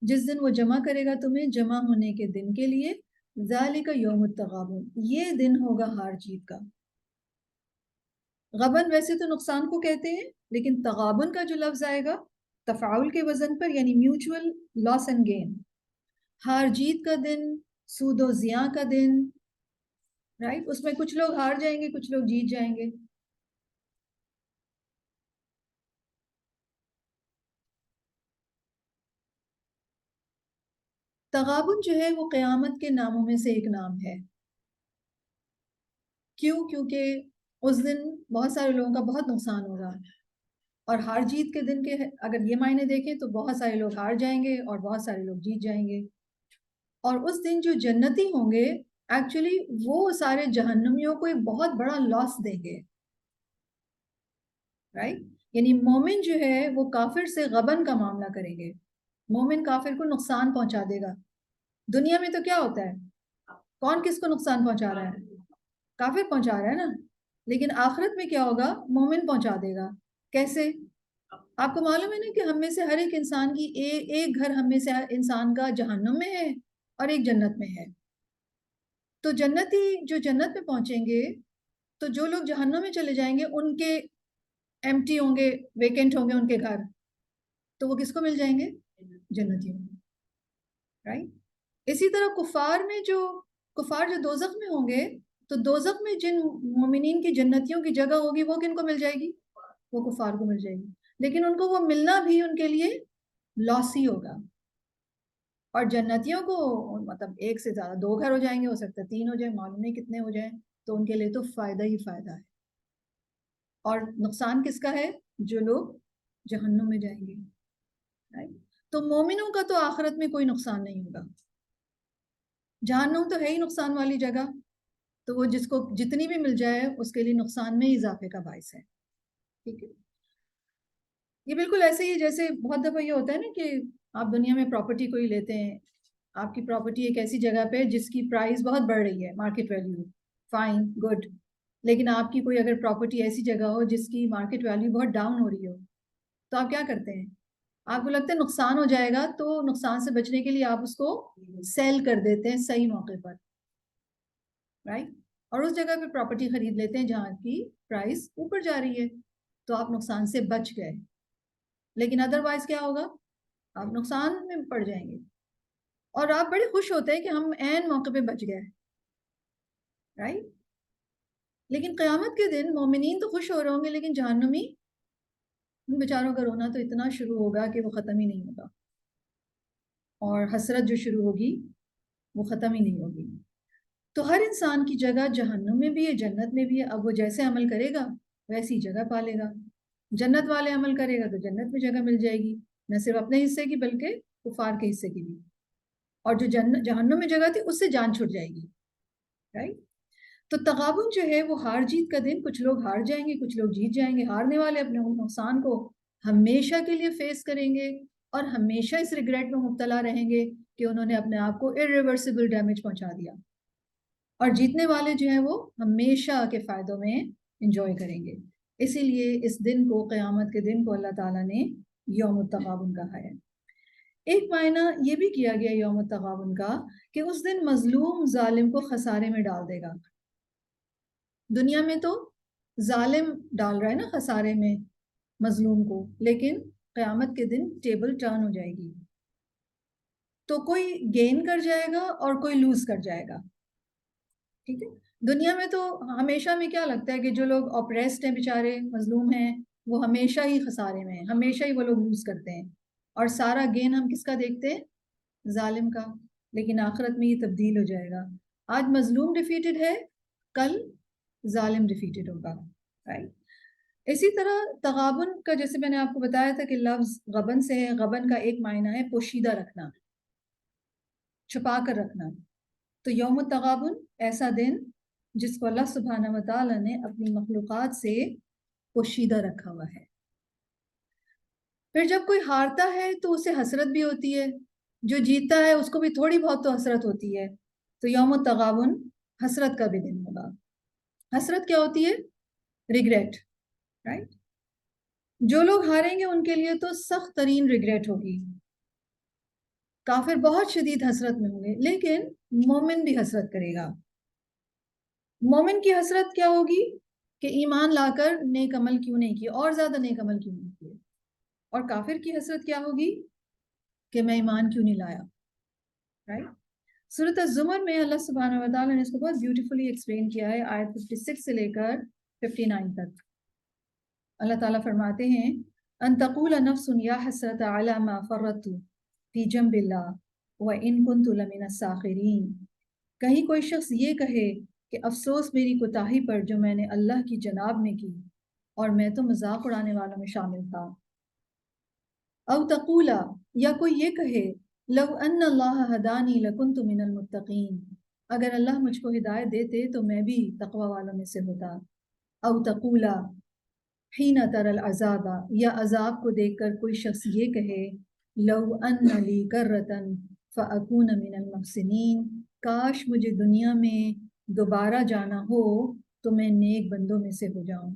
جس دن وہ جمع کرے گا تمہیں جمع ہونے کے دن کے لیے، ذالک یوم التغابن، یہ دن ہوگا ہار جیت کا۔ غبن ویسے تو نقصان کو کہتے ہیں، لیکن تغابن کا جو لفظ آئے گا تفاعل کے وزن پر، یعنی میوچول لاس اینڈ گین، ہار جیت کا دن، سود و زیاں کا دن، رائٹ؟ اس میں کچھ لوگ ہار جائیں گے، کچھ لوگ جیت جائیں گے۔ تغابن جو ہے وہ قیامت کے ناموں میں سے ایک نام ہے۔ کیوں؟ کیونکہ اس دن بہت سارے لوگوں کا بہت نقصان ہوگا، اور ہار جیت کے دن کے اگر یہ معنی دیکھیں تو بہت سارے لوگ ہار جائیں گے اور بہت سارے لوگ جیت جائیں گے۔ اور اس دن جو جنتی ہوں گے، ایکچولی وہ سارے جہنمیوں کو ایک بہت بڑا لاس دیں گے، رائٹ؟ یعنی مومن جو ہے وہ کافر سے غبن کا معاملہ کریں گے، مومن کافر کو نقصان پہنچا دے گا۔ دنیا میں تو کیا ہوتا ہے، کون کس کو نقصان پہنچا رہا ہے؟ کافر پہنچا رہا ہے نا، لیکن آخرت میں کیا ہوگا؟ مومن پہنچا دے گا۔ کیسے؟ آپ کو معلوم ہے نا کہ ہم میں سے ہر ایک انسان کی ایک گھر ہم میں سے انسان کا جہنم میں ہے اور ایک جنت میں ہے۔ تو جنتی جو جنت میں پہنچیں گے، تو جو لوگ جہنم میں چلے جائیں گے ان کے ایمٹی ہوں گے، ویکنٹ ہوں گے ان کے گھر، تو وہ کس کو مل جائیں گے؟ جنتیوں کو، رائٹ؟ اسی طرح کفار جو دوزخ میں ہوں گے، تو دوزخ میں جن مومنین کی جنتیوں کی جگہ ہوگی وہ کن کو مل جائے گی؟ وہ کفار کو مل جائے گی، لیکن ان کو وہ ملنا بھی ان کے لیے لاس ہی ہوگا۔ اور جنتیوں کو مطلب ایک سے زیادہ 2 گھر ہو جائیں گے، ہو سکتا ہے 3 ہو جائیں، معلوم نہیں کتنے ہو جائیں، تو ان کے لیے تو فائدہ ہی فائدہ ہے۔ اور نقصان کس کا ہے؟ جو لوگ جہنم میں جائیں گے، تو مومنوں کا تو آخرت میں کوئی نقصان نہیں ہوگا۔ جہنم تو ہے ہی نقصان والی جگہ، تو وہ جس کو جتنی بھی مل جائے اس کے لیے نقصان میں اضافے کا باعث ہے، ٹھیک ہے؟ یہ بالکل ایسے ہی جیسے بہت دفعہ یہ ہوتا ہے نا کہ آپ دنیا میں پراپرٹی کوئی لیتے ہیں، آپ کی پراپرٹی ایک ایسی جگہ پہ جس کی پرائز بہت بڑھ رہی ہے، مارکیٹ ویلیو، فائن، گڈ، لیکن آپ کی کوئی اگر پراپرٹی ایسی جگہ ہو جس کی مارکیٹ ویلیو بہت ڈاؤن ہو رہی ہو، تو آپ کیا کرتے ہیں؟ آپ کو لگتا ہے نقصان ہو جائے گا، تو نقصان سے بچنے کے لیے آپ اس کو سیل کر دیتے ہیں صحیح موقع پر، رائٹ؟ اور اس جگہ پہ پراپرٹی خرید لیتے ہیں جہاں کی پرائس اوپر جا رہی ہے، تو آپ نقصان سے بچ گئے. لیکن ادروائز کیا ہوگا؟ آپ نقصان میں پڑ جائیں گے، اور آپ بڑے خوش ہوتے ہیں کہ ہم عین موقع پہ بچ گئے، رائٹ؟ لیکن قیامت کے دن مومنین تو خوش ہو رہے ہوں گے، لیکن جہنمی ان بیچاروں کا رونا تو اتنا شروع ہوگا کہ وہ ختم ہی نہیں ہوگا، اور حسرت جو شروع ہوگی وہ ختم ہی نہیں ہوگی. تو ہر انسان کی جگہ جہنم میں بھی ہے، جنت میں بھی ہے. اب وہ جیسے عمل کرے گا ویسی جگہ پالے گا. جنت والے عمل کرے گا تو جنت میں جگہ مل جائے گی، نہ صرف اپنے حصے کی بلکہ کفار کے حصے کی بھی. اور جو جہنم میں جگہ تھی اس سے جان چھوٹ جائے گی، رائٹ؟ تو تغابن جو ہے وہ ہار جیت کا دن، کچھ لوگ ہار جائیں گے، کچھ لوگ جیت جائیں گے. ہارنے والے اپنے نقصان کو ہمیشہ کے لیے فیس کریں گے اور ہمیشہ اس ریگریٹ میں مبتلا رہیں گے کہ انہوں نے اپنے آپ کو irreversible ڈیمیج پہنچا دیا. اور جیتنے والے جو ہیں وہ ہمیشہ کے فائدوں میں انجوائے کریں گے. اسی لیے اس دن کو، قیامت کے دن کو، اللہ تعالیٰ نے یوم التغابن کہا ہے. ایک معنی یہ بھی کیا گیا یوم التغابن کا کہ اس دن مظلوم ظالم کو خسارے میں ڈال دے گا. دنیا میں تو ظالم ڈال رہا ہے نا خسارے میں مظلوم کو، لیکن قیامت کے دن ٹیبل ٹرن ہو جائے گی، تو کوئی گین کر جائے گا اور کوئی لوز کر جائے گا. ٹھیک ہے؟ دنیا میں تو ہمیشہ میں کیا لگتا ہے کہ جو لوگ اپریسڈ ہیں، بیچارے مظلوم ہیں، وہ ہمیشہ ہی خسارے میں ہیں، ہمیشہ ہی وہ لوگ لوز کرتے ہیں، اور سارا گین ہم کس کا دیکھتے ہیں؟ ظالم کا. لیکن آخرت میں یہ تبدیل ہو جائے گا. آج مظلوم ڈیفیٹڈ ہے، کل ظالم ڈیفیٹڈ ہوگا، رائٹ؟ اسی طرح تغابن کا جیسے میں نے آپ کو بتایا تھا کہ لفظ غبن سے ہے. غبن کا ایک معنی ہے پوشیدہ رکھنا، چھپا کر رکھنا. تو یوم التغابن ایسا دن جس کو اللہ سبحانہ و تعالیٰ نے اپنی مخلوقات سے پوشیدہ رکھا ہوا ہے. پھر جب کوئی ہارتا ہے تو اسے حسرت بھی ہوتی ہے، جو جیتتا ہے اس کو بھی تھوڑی بہت تو حسرت ہوتی ہے. تو یوم التغابن حسرت کا بھی دن ہوگا. حسرت کیا ہوتی ہے؟ Regret, right? جو لوگ ہاریں گے ان کے لیے تو سخت ترین ریگریٹ ہوگی. کافر بہت شدید حسرت میں ہوں گے، لیکن مومن بھی حسرت کرے گا. مومن کی حسرت کیا ہوگی؟ کہ ایمان لا کر نیک عمل کیوں نہیں کیے، اور زیادہ نیک عمل کیوں نہیں کیے. اور کافر کی حسرت کیا ہوگی؟ کہ میں ایمان کیوں نہیں لایا، رائٹ؟ سورۃ الزمر میں اللہ سبحانہ و تعالیٰ نے اس کو بہت بیوٹیفلی ایکسپلین کیا ہے، آیت 56 سے لے کر 59 تک. اللہ تعالیٰ فرماتے ہیں ان تقول نفس یا حسرت علی ما فرطت فی جنب اللہ وان کنت لمن الساخرین. کہیں کوئی شخص یہ کہے کہ افسوس میری کوتاہی پر جو میں نے اللہ کی جناب میں کی، اور میں تو مذاق اڑانے والوں میں شامل تھا. او تقولا، یا کوئی یہ کہے لو ان اللہ ہدانی لکنت من المتقین، اگر اللہ مجھ کو ہدایت دیتے تو میں بھی تقوی والوں میں سے ہوتا. او تقولا حین تر العذاب، یا عذاب کو دیکھ کر کوئی شخص یہ کہے لو ان لی کرتن فاکون من المحسنین، کاش مجھے دنیا میں دوبارہ جانا ہو تو میں نیک بندوں میں سے ہو جاؤں.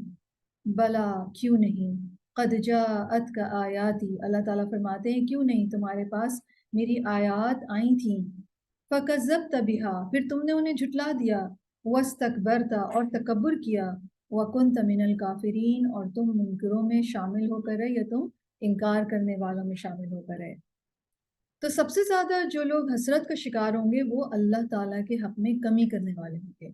بلا، کیوں نہیں، قد جاءت کا آیاتی، اللہ تعالیٰ فرماتے ہیں کیوں نہیں تمہارے پاس میری آیات آئی تھیں. فکذبت بها، پھر تم نے انہیں جھٹلا دیا. واستکبرت، اور تکبر کیا. وکنت من الکافرین، اور تم منکروں میں شامل ہو کر رہے، یا تم انکار کرنے والوں میں شامل ہو کر رہے. تو سب سے زیادہ جو لوگ حسرت کا شکار ہوں گے وہ اللہ تعالیٰ کے حق میں کمی کرنے والے ہوں گے،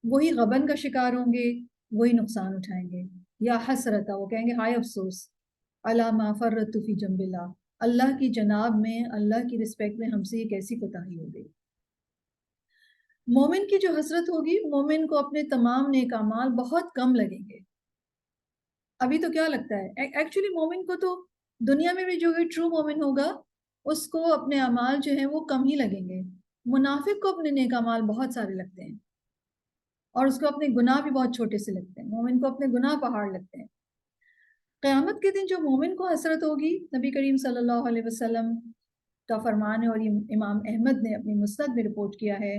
وہی غبن کا شکار ہوں گے، وہی نقصان اٹھائیں گے. یا حسرت، وہ کہیں گے ہائے افسوس، علی ما فرطت فی جنب اللہ، اللہ کی جناب میں، اللہ کی رسپیکٹ میں ہم سے یہ کیسی کوتاہی ہو گئی. مومن کی جو حسرت ہوگی، مومن کو اپنے تمام نیک اعمال بہت کم لگیں گے. ابھی تو کیا لگتا ہے ایکچولی مومن کو تو دنیا میں بھی جو ٹرو مومن ہوگا اس کو اپنے اعمال جو ہیں وہ کم ہی لگیں گے. منافق کو اپنے نیک اعمال بہت سارے لگتے ہیں، اور اس کو اپنے گناہ بھی بہت چھوٹے سے لگتے ہیں. مومن کو اپنے گناہ پہاڑ لگتے ہیں. قیامت کے دن جو مومن کو حسرت ہوگی، نبی کریم صلی اللہ علیہ وسلم کا فرمان ہے، اور یہ امام احمد نے اپنی مسند میں رپورٹ کیا ہے.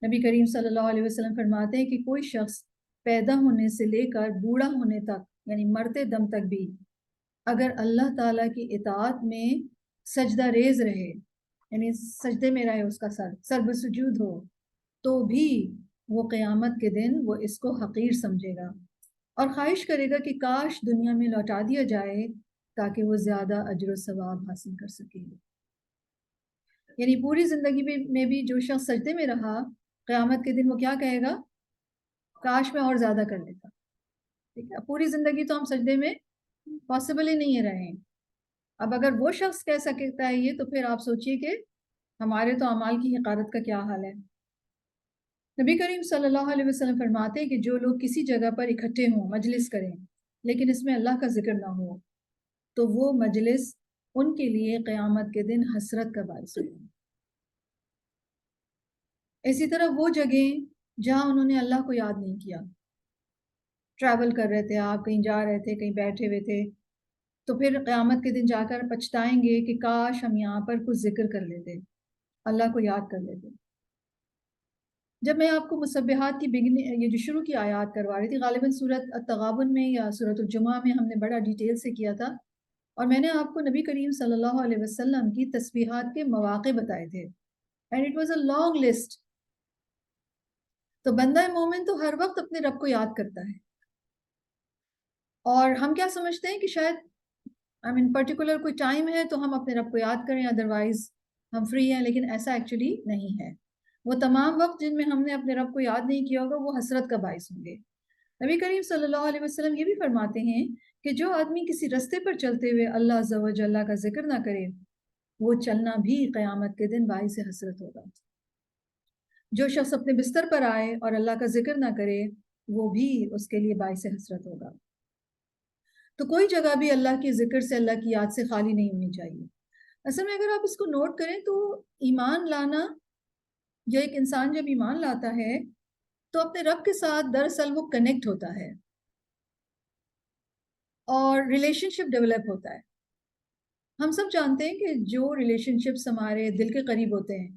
نبی کریم صلی اللہ علیہ وسلم فرماتے ہیں کہ کوئی شخص پیدا ہونے سے لے کر بوڑھا ہونے تک، یعنی مرتے دم تک بھی، اگر اللہ تعالیٰ کی اطاعت میں سجدہ ریز رہے، یعنی سجدے میں رہے، اس کا سر بسجود ہو، تو بھی وہ قیامت کے دن وہ اس کو حقیر سمجھے گا اور خواہش کرے گا کہ کاش دنیا میں لوٹا دیا جائے تاکہ وہ زیادہ اجر و ثواب حاصل کر سکے. یعنی پوری زندگی میں بھی جو شخص سجدے میں رہا، قیامت کے دن وہ کیا کہے گا؟ کاش میں اور زیادہ کر لیتا. ٹھیک ہے، پوری زندگی تو ہم سجدے میں پاسبل ہی نہیں رہے ہیں. اب اگر وہ شخص کہہ سکتا ہے یہ، تو پھر آپ سوچئے کہ ہمارے تو اعمال کی حقارت کا کیا حال ہے. نبی کریم صلی اللہ علیہ وسلم فرماتے ہیں کہ جو لوگ کسی جگہ پر اکٹھے ہوں، مجلس کریں، لیکن اس میں اللہ کا ذکر نہ ہو، تو وہ مجلس ان کے لیے قیامت کے دن حسرت کا باعث ہوگا. اسی طرح وہ جگہیں جہاں انہوں نے اللہ کو یاد نہیں کیا، ٹریول کر رہے تھے، آپ کہیں جا رہے تھے، کہیں بیٹھے ہوئے تھے، تو پھر قیامت کے دن جا کر پچھتائیں گے کہ کاش ہم یہاں پر کچھ ذکر کر لیتے، اللہ کو یاد کر لیتے. جب میں آپ کو مسبحات کی یہ جو شروع کی آیات کروا رہی تھی، غالباً سورۃ التغابن میں یا سورۃ الجمعہ میں ہم نے بڑا ڈیٹیل سے کیا تھا، اور میں نے آپ کو نبی کریم صلی اللہ علیہ وسلم کی تسبیحات کے مواقع بتائے تھے، and it was a long list. تو بندہ مومن تو ہر وقت اپنے رب کو یاد کرتا ہے، اور ہم کیا سمجھتے ہیں کہ شاید پرٹیکولر کوئی ٹائم ہے تو ہم اپنے رب کو یاد کریں، ادروائز ہم فری ہیں، لیکن ایسا ایکچولی نہیں ہے. وہ تمام وقت جن میں ہم نے اپنے رب کو یاد نہیں کیا ہوگا وہ حسرت کا باعث ہوں گے. نبی کریم صلی اللہ علیہ وسلم یہ بھی فرماتے ہیں کہ جو آدمی کسی رستے پر چلتے ہوئے اللہ عز و جل کا ذکر نہ کرے، وہ چلنا بھی قیامت کے دن باعث حسرت ہوگا. جو شخص اپنے بستر پر آئے اور اللہ کا ذکر نہ کرے، وہ بھی اس کے لیے باعث حسرت ہوگا. تو کوئی جگہ بھی اللہ کے ذکر سے، اللہ کی یاد سے خالی نہیں ہونی چاہیے. اصل میں اگر آپ اس کو نوٹ کریں تو ایمان لانا، یا ایک انسان جب ایمان لاتا ہے تو اپنے رب کے ساتھ دراصل وہ کنیکٹ ہوتا ہے اور ریلیشن شپ ڈیولپ ہوتا ہے. ہم سب جانتے ہیں کہ جو ریلیشن شپس ہمارے دل کے قریب ہوتے ہیں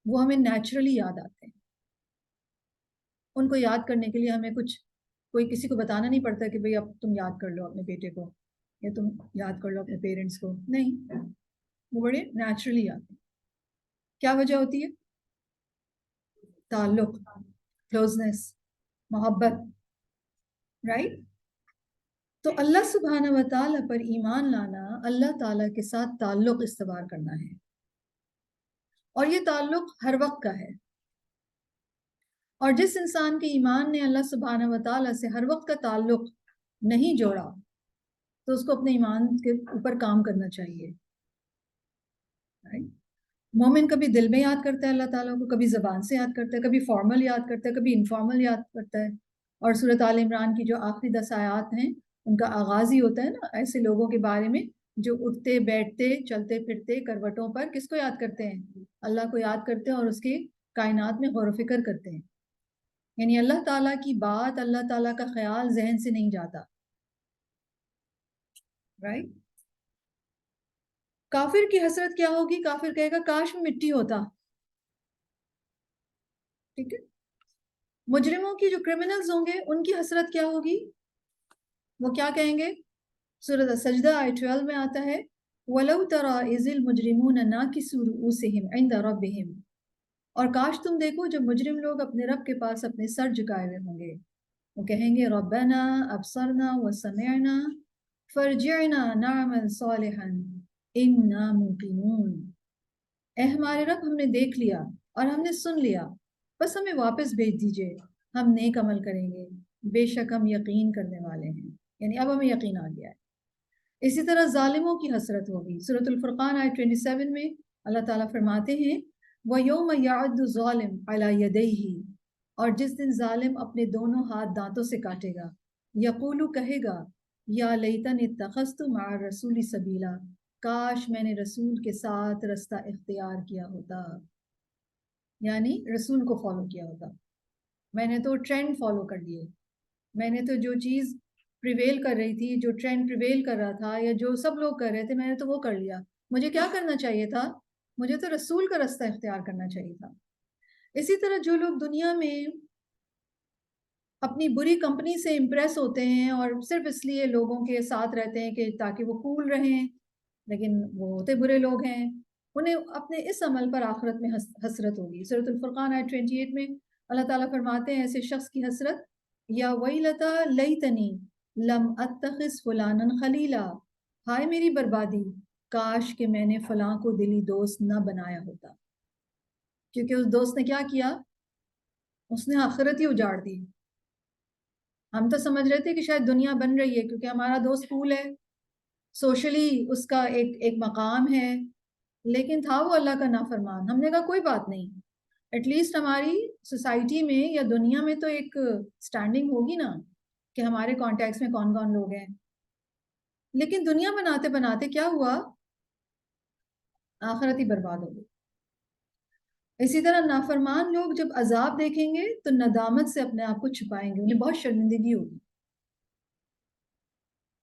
وہ ہمیں نیچرلی یاد آتے ہیں. ان کو یاد کرنے کے لیے ہمیں کوئی کسی کو بتانا نہیں پڑتا کہ بھئی اب تم یاد کر لو اپنے بیٹے کو، یا تم یاد کر لو اپنے پیرنٹس کو. نہیں، وہ بڑے نیچرلی آتے ہیں. کیا وجہ ہوتی ہے؟ تعلق، کلوزنس، محبت، رائٹ؟ تو اللہ سبحانہ و تعالیٰ پر ایمان لانا اللہ تعالیٰ کے ساتھ تعلق استوار کرنا ہے، اور یہ تعلق ہر وقت کا ہے. اور جس انسان کے ایمان نے اللہ سبحانہ و تعالیٰ سے ہر وقت کا تعلق نہیں جوڑا، تو اس کو اپنے ایمان کے اوپر کام کرنا چاہیے. مومن کبھی دل میں یاد کرتا ہے اللہ تعالیٰ کو، کبھی زبان سے یاد کرتا ہے، کبھی فارمل یاد کرتا ہے، کبھی انفارمل یاد کرتا ہے. اور سورۃ آل عمران کی جو آخری 10 آیات ہیں ان کا آغاز ہی ہوتا ہے نا ایسے لوگوں کے بارے میں جو اٹھتے بیٹھتے چلتے پھرتے کروٹوں پر کس کو یاد کرتے ہیں؟ اللہ کو یاد کرتے ہیں اور اس کی کائنات میں غور و فکر کرتے ہیں. یعنی اللہ تعالیٰ کی بات، اللہ تعالیٰ کا خیال ذہن سے نہیں جاتا. رائٹ؟ کافر کی حسرت کیا ہوگی؟ کافر کہے گا کاش میں مٹی ہوتا. ٹھیک ہے. مجرموں کی جو کرمنلز ہوں گے ان کی حسرت کیا ہوگی؟ وہ کیا کہیں گے؟ سورۃ السجدہ آیت 12 میں آتا ہے وَلَوْ تَرَى إِذِ الْمُجْرِمُونَ نَاكِسُو رُؤُوسِهِمْ عِنْدَ رَبِّهِمْ. اور کاش تم دیکھو جب مجرم لوگ اپنے رب کے پاس اپنے سر جھکائے ہوئے ہوں گے، وہ کہیں گے ربنا ابصرنا وسمعنا فرجعنا نعمل صالحا انا موقنون. اے ہمارے رب، ہم نے دیکھ لیا اور ہم نے سن لیا، بس ہمیں واپس بھیج دیجئے، ہم نیک عمل کریں گے، بے شک ہم یقین کرنے والے ہیں. یعنی اب ہمیں یقین آ گیا ہے. اسی طرح ظالموں کی حسرت ہوگی. سورۃ الفرقان آیت 27 میں اللہ تعالیٰ فرماتے ہیں وَيَوْمَ يَعَدُّ الظَّالِمُ عَلَى يَدَيْهِ. اور جس دن ظالم اپنے دونوں ہاتھ دانتوں سے کاٹے گا، یقولو کہے گا یا لیتنی اتخذت مع الرسول سبیلا، کاش میں نے رسول کے ساتھ رستہ اختیار کیا ہوتا. یعنی رسول کو فالو کیا ہوتا. میں نے تو ٹرینڈ فالو کر لیے، میں نے تو جو چیز پریویل کر رہی تھی، جو ٹرینڈ پریویل کر رہا تھا یا جو سب لوگ کر رہے تھے، میں نے تو وہ کر لیا. مجھے کیا کرنا چاہیے تھا؟ مجھے تو رسول کا رستہ اختیار کرنا چاہیے تھا. اسی طرح جو لوگ دنیا میں اپنی بری کمپنی سے امپریس ہوتے ہیں اور صرف اس لیے لوگوں کے ساتھ رہتے ہیں کہ تاکہ وہ کول رہیں، لیکن وہ ہوتے برے لوگ ہیں، انہیں اپنے اس عمل پر آخرت میں حسرت ہوگی۔ سورۃ الفرقان آیت 28 میں اللہ تعالیٰ فرماتے ہیں ایسے شخص کی حسرت، یا ویلتا لیتنی لم اتخذ فلانا خلیلا، ہائے میری بربادی، کاش کہ میں نے فلاں کو دلی دوست نہ بنایا ہوتا۔ کیونکہ اس دوست نے کیا کیا؟ اس نے آخرت ہی اجاڑ دی۔ ہم تو سمجھ رہے تھے کہ شاید دنیا بن رہی ہے کیونکہ ہمارا دوست کول ہے، سوشلی اس کا ایک مقام ہے، لیکن تھا وہ اللہ کا نافرمان۔ ہم نے کہا کوئی بات نہیں، ایٹ لیسٹ ہماری سوسائٹی میں یا دنیا میں تو ایک سٹینڈنگ ہوگی نا کہ ہمارے کانٹیکٹس میں کون کون لوگ ہیں۔ لیکن دنیا بناتے بناتے کیا ہوا؟ آخرت ہی برباد ہو گئی۔ اسی طرح نافرمان لوگ جب عذاب دیکھیں گے تو ندامت سے اپنے آپ کو چھپائیں گے، انہیں بہت شرمندگی ہوگی،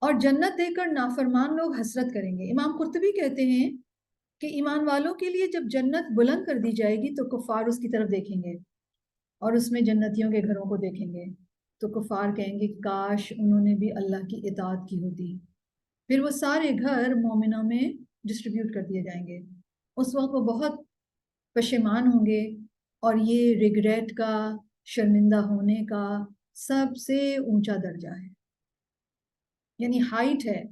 اور جنت دیکھ کر نافرمان لوگ حسرت کریں گے۔ امام قرطبی کہتے ہیں کہ ایمان والوں کے لیے جب جنت بلند کر دی جائے گی تو کفار اس کی طرف دیکھیں گے اور اس میں جنتیوں کے گھروں کو دیکھیں گے تو کفار کہیں گے کاش انہوں نے بھی اللہ کی اطاعت کی ہوتی۔ پھر وہ سارے گھر مومنوں میں ڈسٹریبیوٹ کر دیے جائیں گے۔ اس وقت وہ بہت پشیمان ہوں گے، اور یہ ریگریٹ کا، شرمندہ ہونے کا سب سے اونچا درجہ ہے، یعنی ہائٹ ہے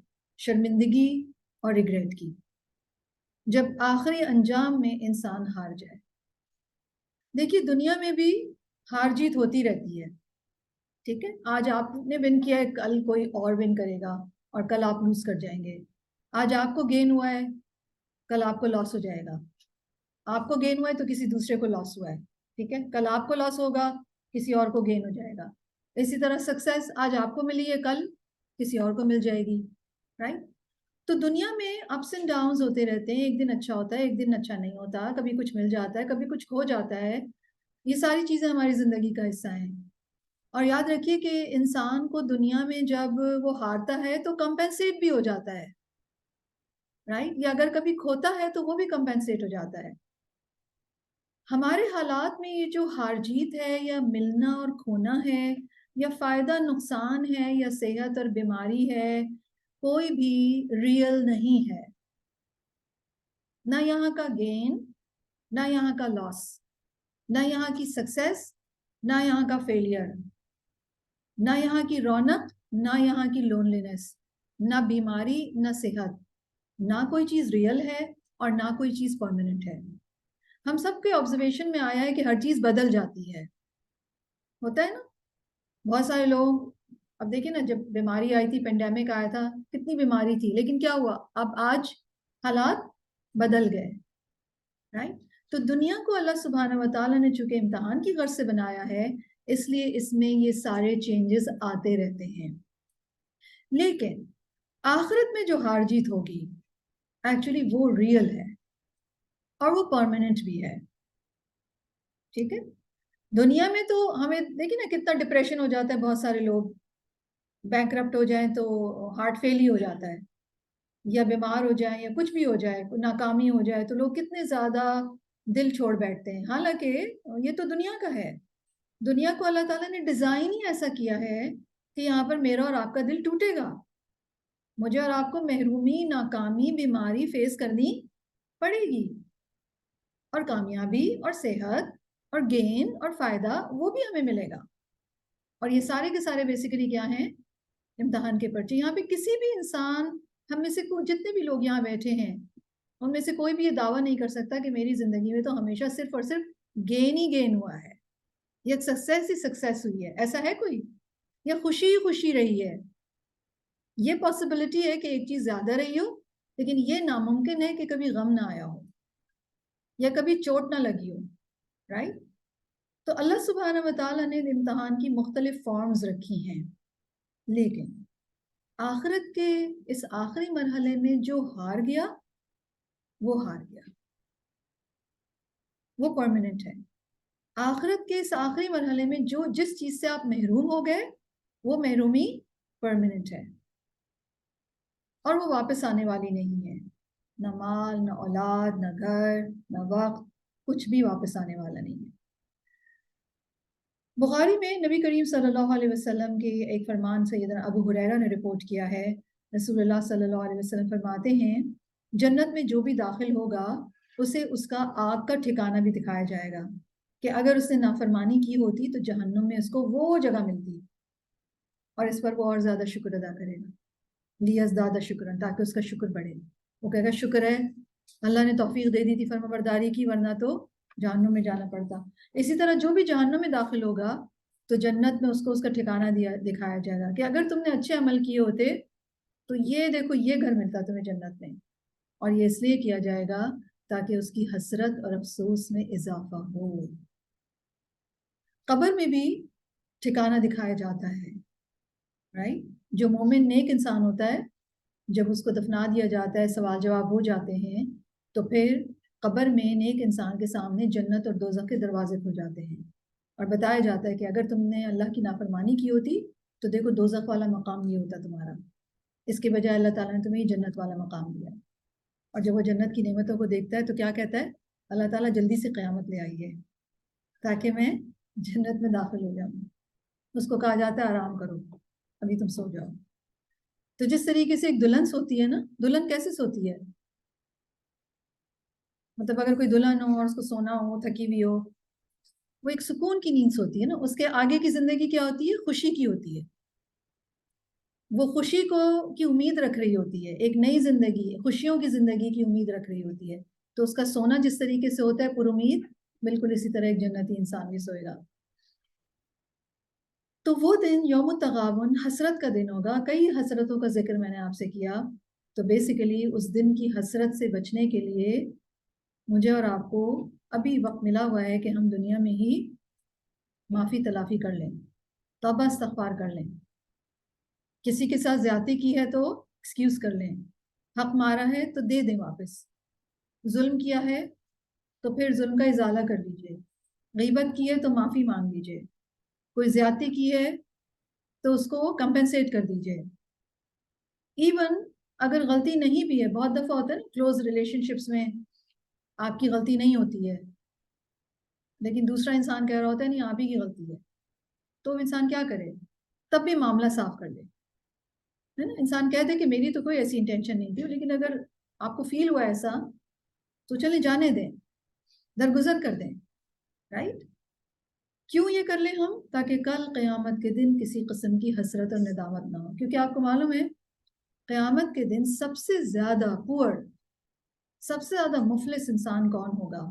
شرمندگی اور ریگریٹ کی، جب آخری انجام میں انسان ہار جائے۔ دیکھیے دنیا میں بھی ہار جیت ہوتی رہتی ہے، ٹھیک ہے؟ آج آپ نے ون کیا ہے، کل کوئی اور ون کرے گا اور کل آپ لوز کر جائیں گے۔ آج آپ کو گین ہوا ہے، کل آپ کو لاس ہو جائے گا۔ آپ کو گین ہوا ہے تو کسی دوسرے کو لاس ہوا ہے، ٹھیک ہے؟ کل آپ کو لاس ہوگا، کسی اور کو گین ہو جائے گا۔ اسی طرح سکسیس آج آپ کو ملی ہے، کل کسی اور کو مل جائے گی، رائٹ؟ تو دنیا میں اپس اینڈ ڈاؤنز ہوتے رہتے ہیں، ایک دن اچھا ہوتا ہے، ایک دن اچھا نہیں ہوتا، کبھی کچھ مل جاتا ہے، کبھی کچھ کھو جاتا ہے۔ یہ ساری چیزیں ہماری زندگی کا حصہ ہیں، اور یاد رکھیے کہ انسان کو دنیا میں جب وہ ہارتا ہے تو کمپنسیٹ بھی ہو جاتا ہے، رائٹ؟ یا اگر کبھی کھوتا ہے تو وہ بھی کمپنسیٹ ہو جاتا ہے۔ ہمارے حالات میں یہ جو ہار جیت ہے، یا ملنا اور کھونا ہے، یا فائدہ نقصان ہے، یا صحت اور بیماری ہے، کوئی بھی ریئل نہیں ہے۔ نہ یہاں کا گین، نہ یہاں کا لاس، نہ یہاں کی سکسیس، نہ یہاں کا فیلئر، نہ یہاں کی رونق، نہ یہاں کی لونلینس، نہ بیماری، نہ صحت، نہ کوئی چیز ریئل ہے اور نہ کوئی چیز پرماننٹ ہے۔ ہم سب کے آبزرویشن میں آیا ہے کہ ہر چیز بدل جاتی ہے، ہوتا ہے نا؟ بہت سارے لوگ، اب دیکھیں نا، جب بیماری آئی تھی، پینڈیمک آیا تھا، کتنی بیماری تھی، لیکن کیا ہوا؟ اب آج حالات بدل گئے، رائٹ؟ تو دنیا کو اللہ سبحانہ و تعالیٰ نے چونکہ امتحان کی غرض سے بنایا ہے، اس لیے اس میں یہ سارے چینجز آتے رہتے ہیں۔ لیکن آخرت میں جو ہار جیت ہوگی ایکچولی وہ ریئل ہے اور وہ پرماننٹ بھی ہے، ٹھیک ہے؟ دنیا میں تو ہمیں دیکھیں نا کتنا ڈپریشن ہو جاتا ہے، بہت سارے لوگ بینکرپٹ ہو جائیں تو ہارٹ فیل ہی ہو جاتا ہے، یا بیمار ہو جائیں، یا کچھ بھی ہو جائے، ناکامی ہو جائے تو لوگ کتنے زیادہ دل چھوڑ بیٹھتے ہیں۔ حالانکہ یہ تو دنیا کا ہے، دنیا کو اللہ تعالیٰ نے ڈیزائن ہی ایسا کیا ہے کہ یہاں پر میرا اور آپ کا دل ٹوٹے گا، مجھے اور آپ کو محرومی، ناکامی، بیماری فیس کرنی پڑے گی، اور کامیابی اور صحت اور گین اور فائدہ وہ بھی ہمیں ملے گا۔ اور یہ سارے کے سارے بیسیکلی کیا ہیں؟ امتحان کے پرچے۔ یہاں پہ کسی بھی انسان، ہم میں سے جتنے بھی لوگ یہاں بیٹھے ہیں، ان میں سے کوئی بھی یہ دعویٰ نہیں کر سکتا کہ میری زندگی میں تو ہمیشہ صرف اور صرف گین ہی گین ہوا ہے، یا سکسیس ہی سکسیس ہوئی ہے۔ ایسا ہے کوئی؟ یا خوشی ہی خوشی رہی ہے؟ یہ پاسبلٹی ہے کہ ایک چیز زیادہ رہی ہو، لیکن یہ ناممکن ہے کہ کبھی غم نہ آیا ہو یا کبھی چوٹ نہ لگی ہو، رائٹ؟ تو اللہ سبحانہ و تعالیٰ نے امتحان کی مختلف فارمز رکھی ہیں، لیکن آخرت کے اس آخری مرحلے میں جو ہار گیا وہ ہار گیا، وہ پرماننٹ ہے۔ آخرت کے اس آخری مرحلے میں جس چیز سے آپ محروم ہو گئے وہ محرومی پرماننٹ ہے، اور وہ واپس آنے والی نہیں ہے۔ نہ مال، نہ اولاد، نہ گھر، نہ وقت، کچھ بھی واپس آنے والا نہیں ہے۔ بخاری میں نبی کریم صلی اللہ علیہ وسلم کے ایک فرمان سیدنا ابو ہریرہ نے رپورٹ کیا ہے۔ رسول اللہ صلی اللہ علیہ وسلم فرماتے ہیں، جنت میں جو بھی داخل ہوگا اسے اس کا آگ کا ٹھکانہ بھی دکھایا جائے گا کہ اگر اس نے نافرمانی کی ہوتی تو جہنم میں اس کو وہ جگہ ملتی، اور اس پر وہ اور زیادہ شکر ادا کرے گا، لیزداد شکرا، تاکہ اس کا شکر بڑھے۔ وہ کہے گا شکر ہے اللہ نے توفیق دے دی تھی فرما برداری کی، ورنہ تو جہنم میں جانا پڑتا۔ اسی طرح جو بھی جہنم میں داخل ہوگا تو جنت میں اس کو اس کا ٹھکانہ دکھایا جائے گا کہ اگر تم نے اچھے عمل کیے ہوتے تو یہ دیکھو یہ گھر ملتا تمہیں جنت میں، اور یہ اس لیے کیا جائے گا تاکہ اس کی حسرت اور افسوس میں اضافہ ہو۔ قبر میں بھی ٹھکانہ دکھایا جاتا ہے، رائٹ؟ جو مومن نیک انسان ہوتا ہے جب اس کو دفنا دیا جاتا ہے، سوال جواب ہو جاتے ہیں، تو پھر قبر میں نیک انسان کے سامنے جنت اور دوزخ کے دروازے کھل جاتے ہیں اور بتایا جاتا ہے کہ اگر تم نے اللہ کی نافرمانی کی ہوتی تو دیکھو دوزخ والا مقام یہ ہوتا تمہارا، اس کے بجائے اللہ تعالیٰ نے تمہیں جنت والا مقام دیا۔ اور جب وہ جنت کی نعمتوں کو دیکھتا ہے تو کیا کہتا ہے؟ اللہ تعالیٰ جلدی سے قیامت لے آئیے تاکہ میں جنت میں داخل ہو جاؤں۔ اس کو کہا جاتا ہے آرام کرو، ابھی تم سو جاؤ۔ تو جس طریقے سے ایک دلہن سوتی ہے نا، دلہن کیسے سوتی ہے؟ مطلب اگر کوئی دلہن ہو اور اس کو سونا ہو، تھکی ہوئی ہو، وہ ایک سکون کی نیند سوتی ہے نا، اس کے آگے کی زندگی کیا ہوتی ہے؟ خوشی کی ہوتی ہے، وہ خوشی کی امید رکھ رہی ہوتی ہے، ایک نئی زندگی، خوشیوں کی زندگی کی امید رکھ رہی ہوتی ہے۔ تو اس کا سونا جس طریقے سے ہوتا ہے پر امید، بالکل اسی طرح ایک جنتی انسان بھی سوئے گا۔ تو وہ دن یوم التغابن حسرت کا دن ہوگا۔ کئی حسرتوں کا ذکر میں نے آپ سے کیا، تو بیسیکلی اس دن کی حسرت سے بچنے کے لیے مجھے اور آپ کو ابھی وقت ملا ہوا ہے کہ ہم دنیا میں ہی معافی تلافی کر لیں، توبہ استغفار کر لیں۔ کسی کے ساتھ زیادتی کی ہے تو ایکسکیوز کر لیں، حق مارا ہے تو دے دیں واپس، ظلم کیا ہے تو پھر ظلم کا ازالہ کر لیجئے، غیبت کی ہے تو معافی مانگ لیجئے، کوئی زیادتی کی ہے تو اس کو کمپنسیٹ کر دیجئے۔ ایون اگر غلطی نہیں بھی ہے، بہت دفعہ ہوتا ہے نا کلوز ریلیشن شپس میں آپ کی غلطی نہیں ہوتی ہے لیکن دوسرا انسان کہہ رہا ہوتا ہے نہیں آپ ہی کی غلطی ہے، تو انسان کیا کرے؟ تب بھی معاملہ صاف کر لے، ہے نا؟ انسان کہہ دے کہ میری تو کوئی ایسی انٹینشن نہیں تھی، لیکن اگر آپ کو فیل ہوا ایسا تو چلیں جانے دیں، درگزر کر دیں، رائٹ؟ کیوں یہ کر لیں ہم؟ تاکہ کل قیامت کے دن کسی قسم کی حسرت اور ندامت نہ ہو، کیونکہ آپ کو معلوم ہے قیامت کے دن سب سے زیادہ پور، سب سے زیادہ مفلس انسان کون ہوگا؟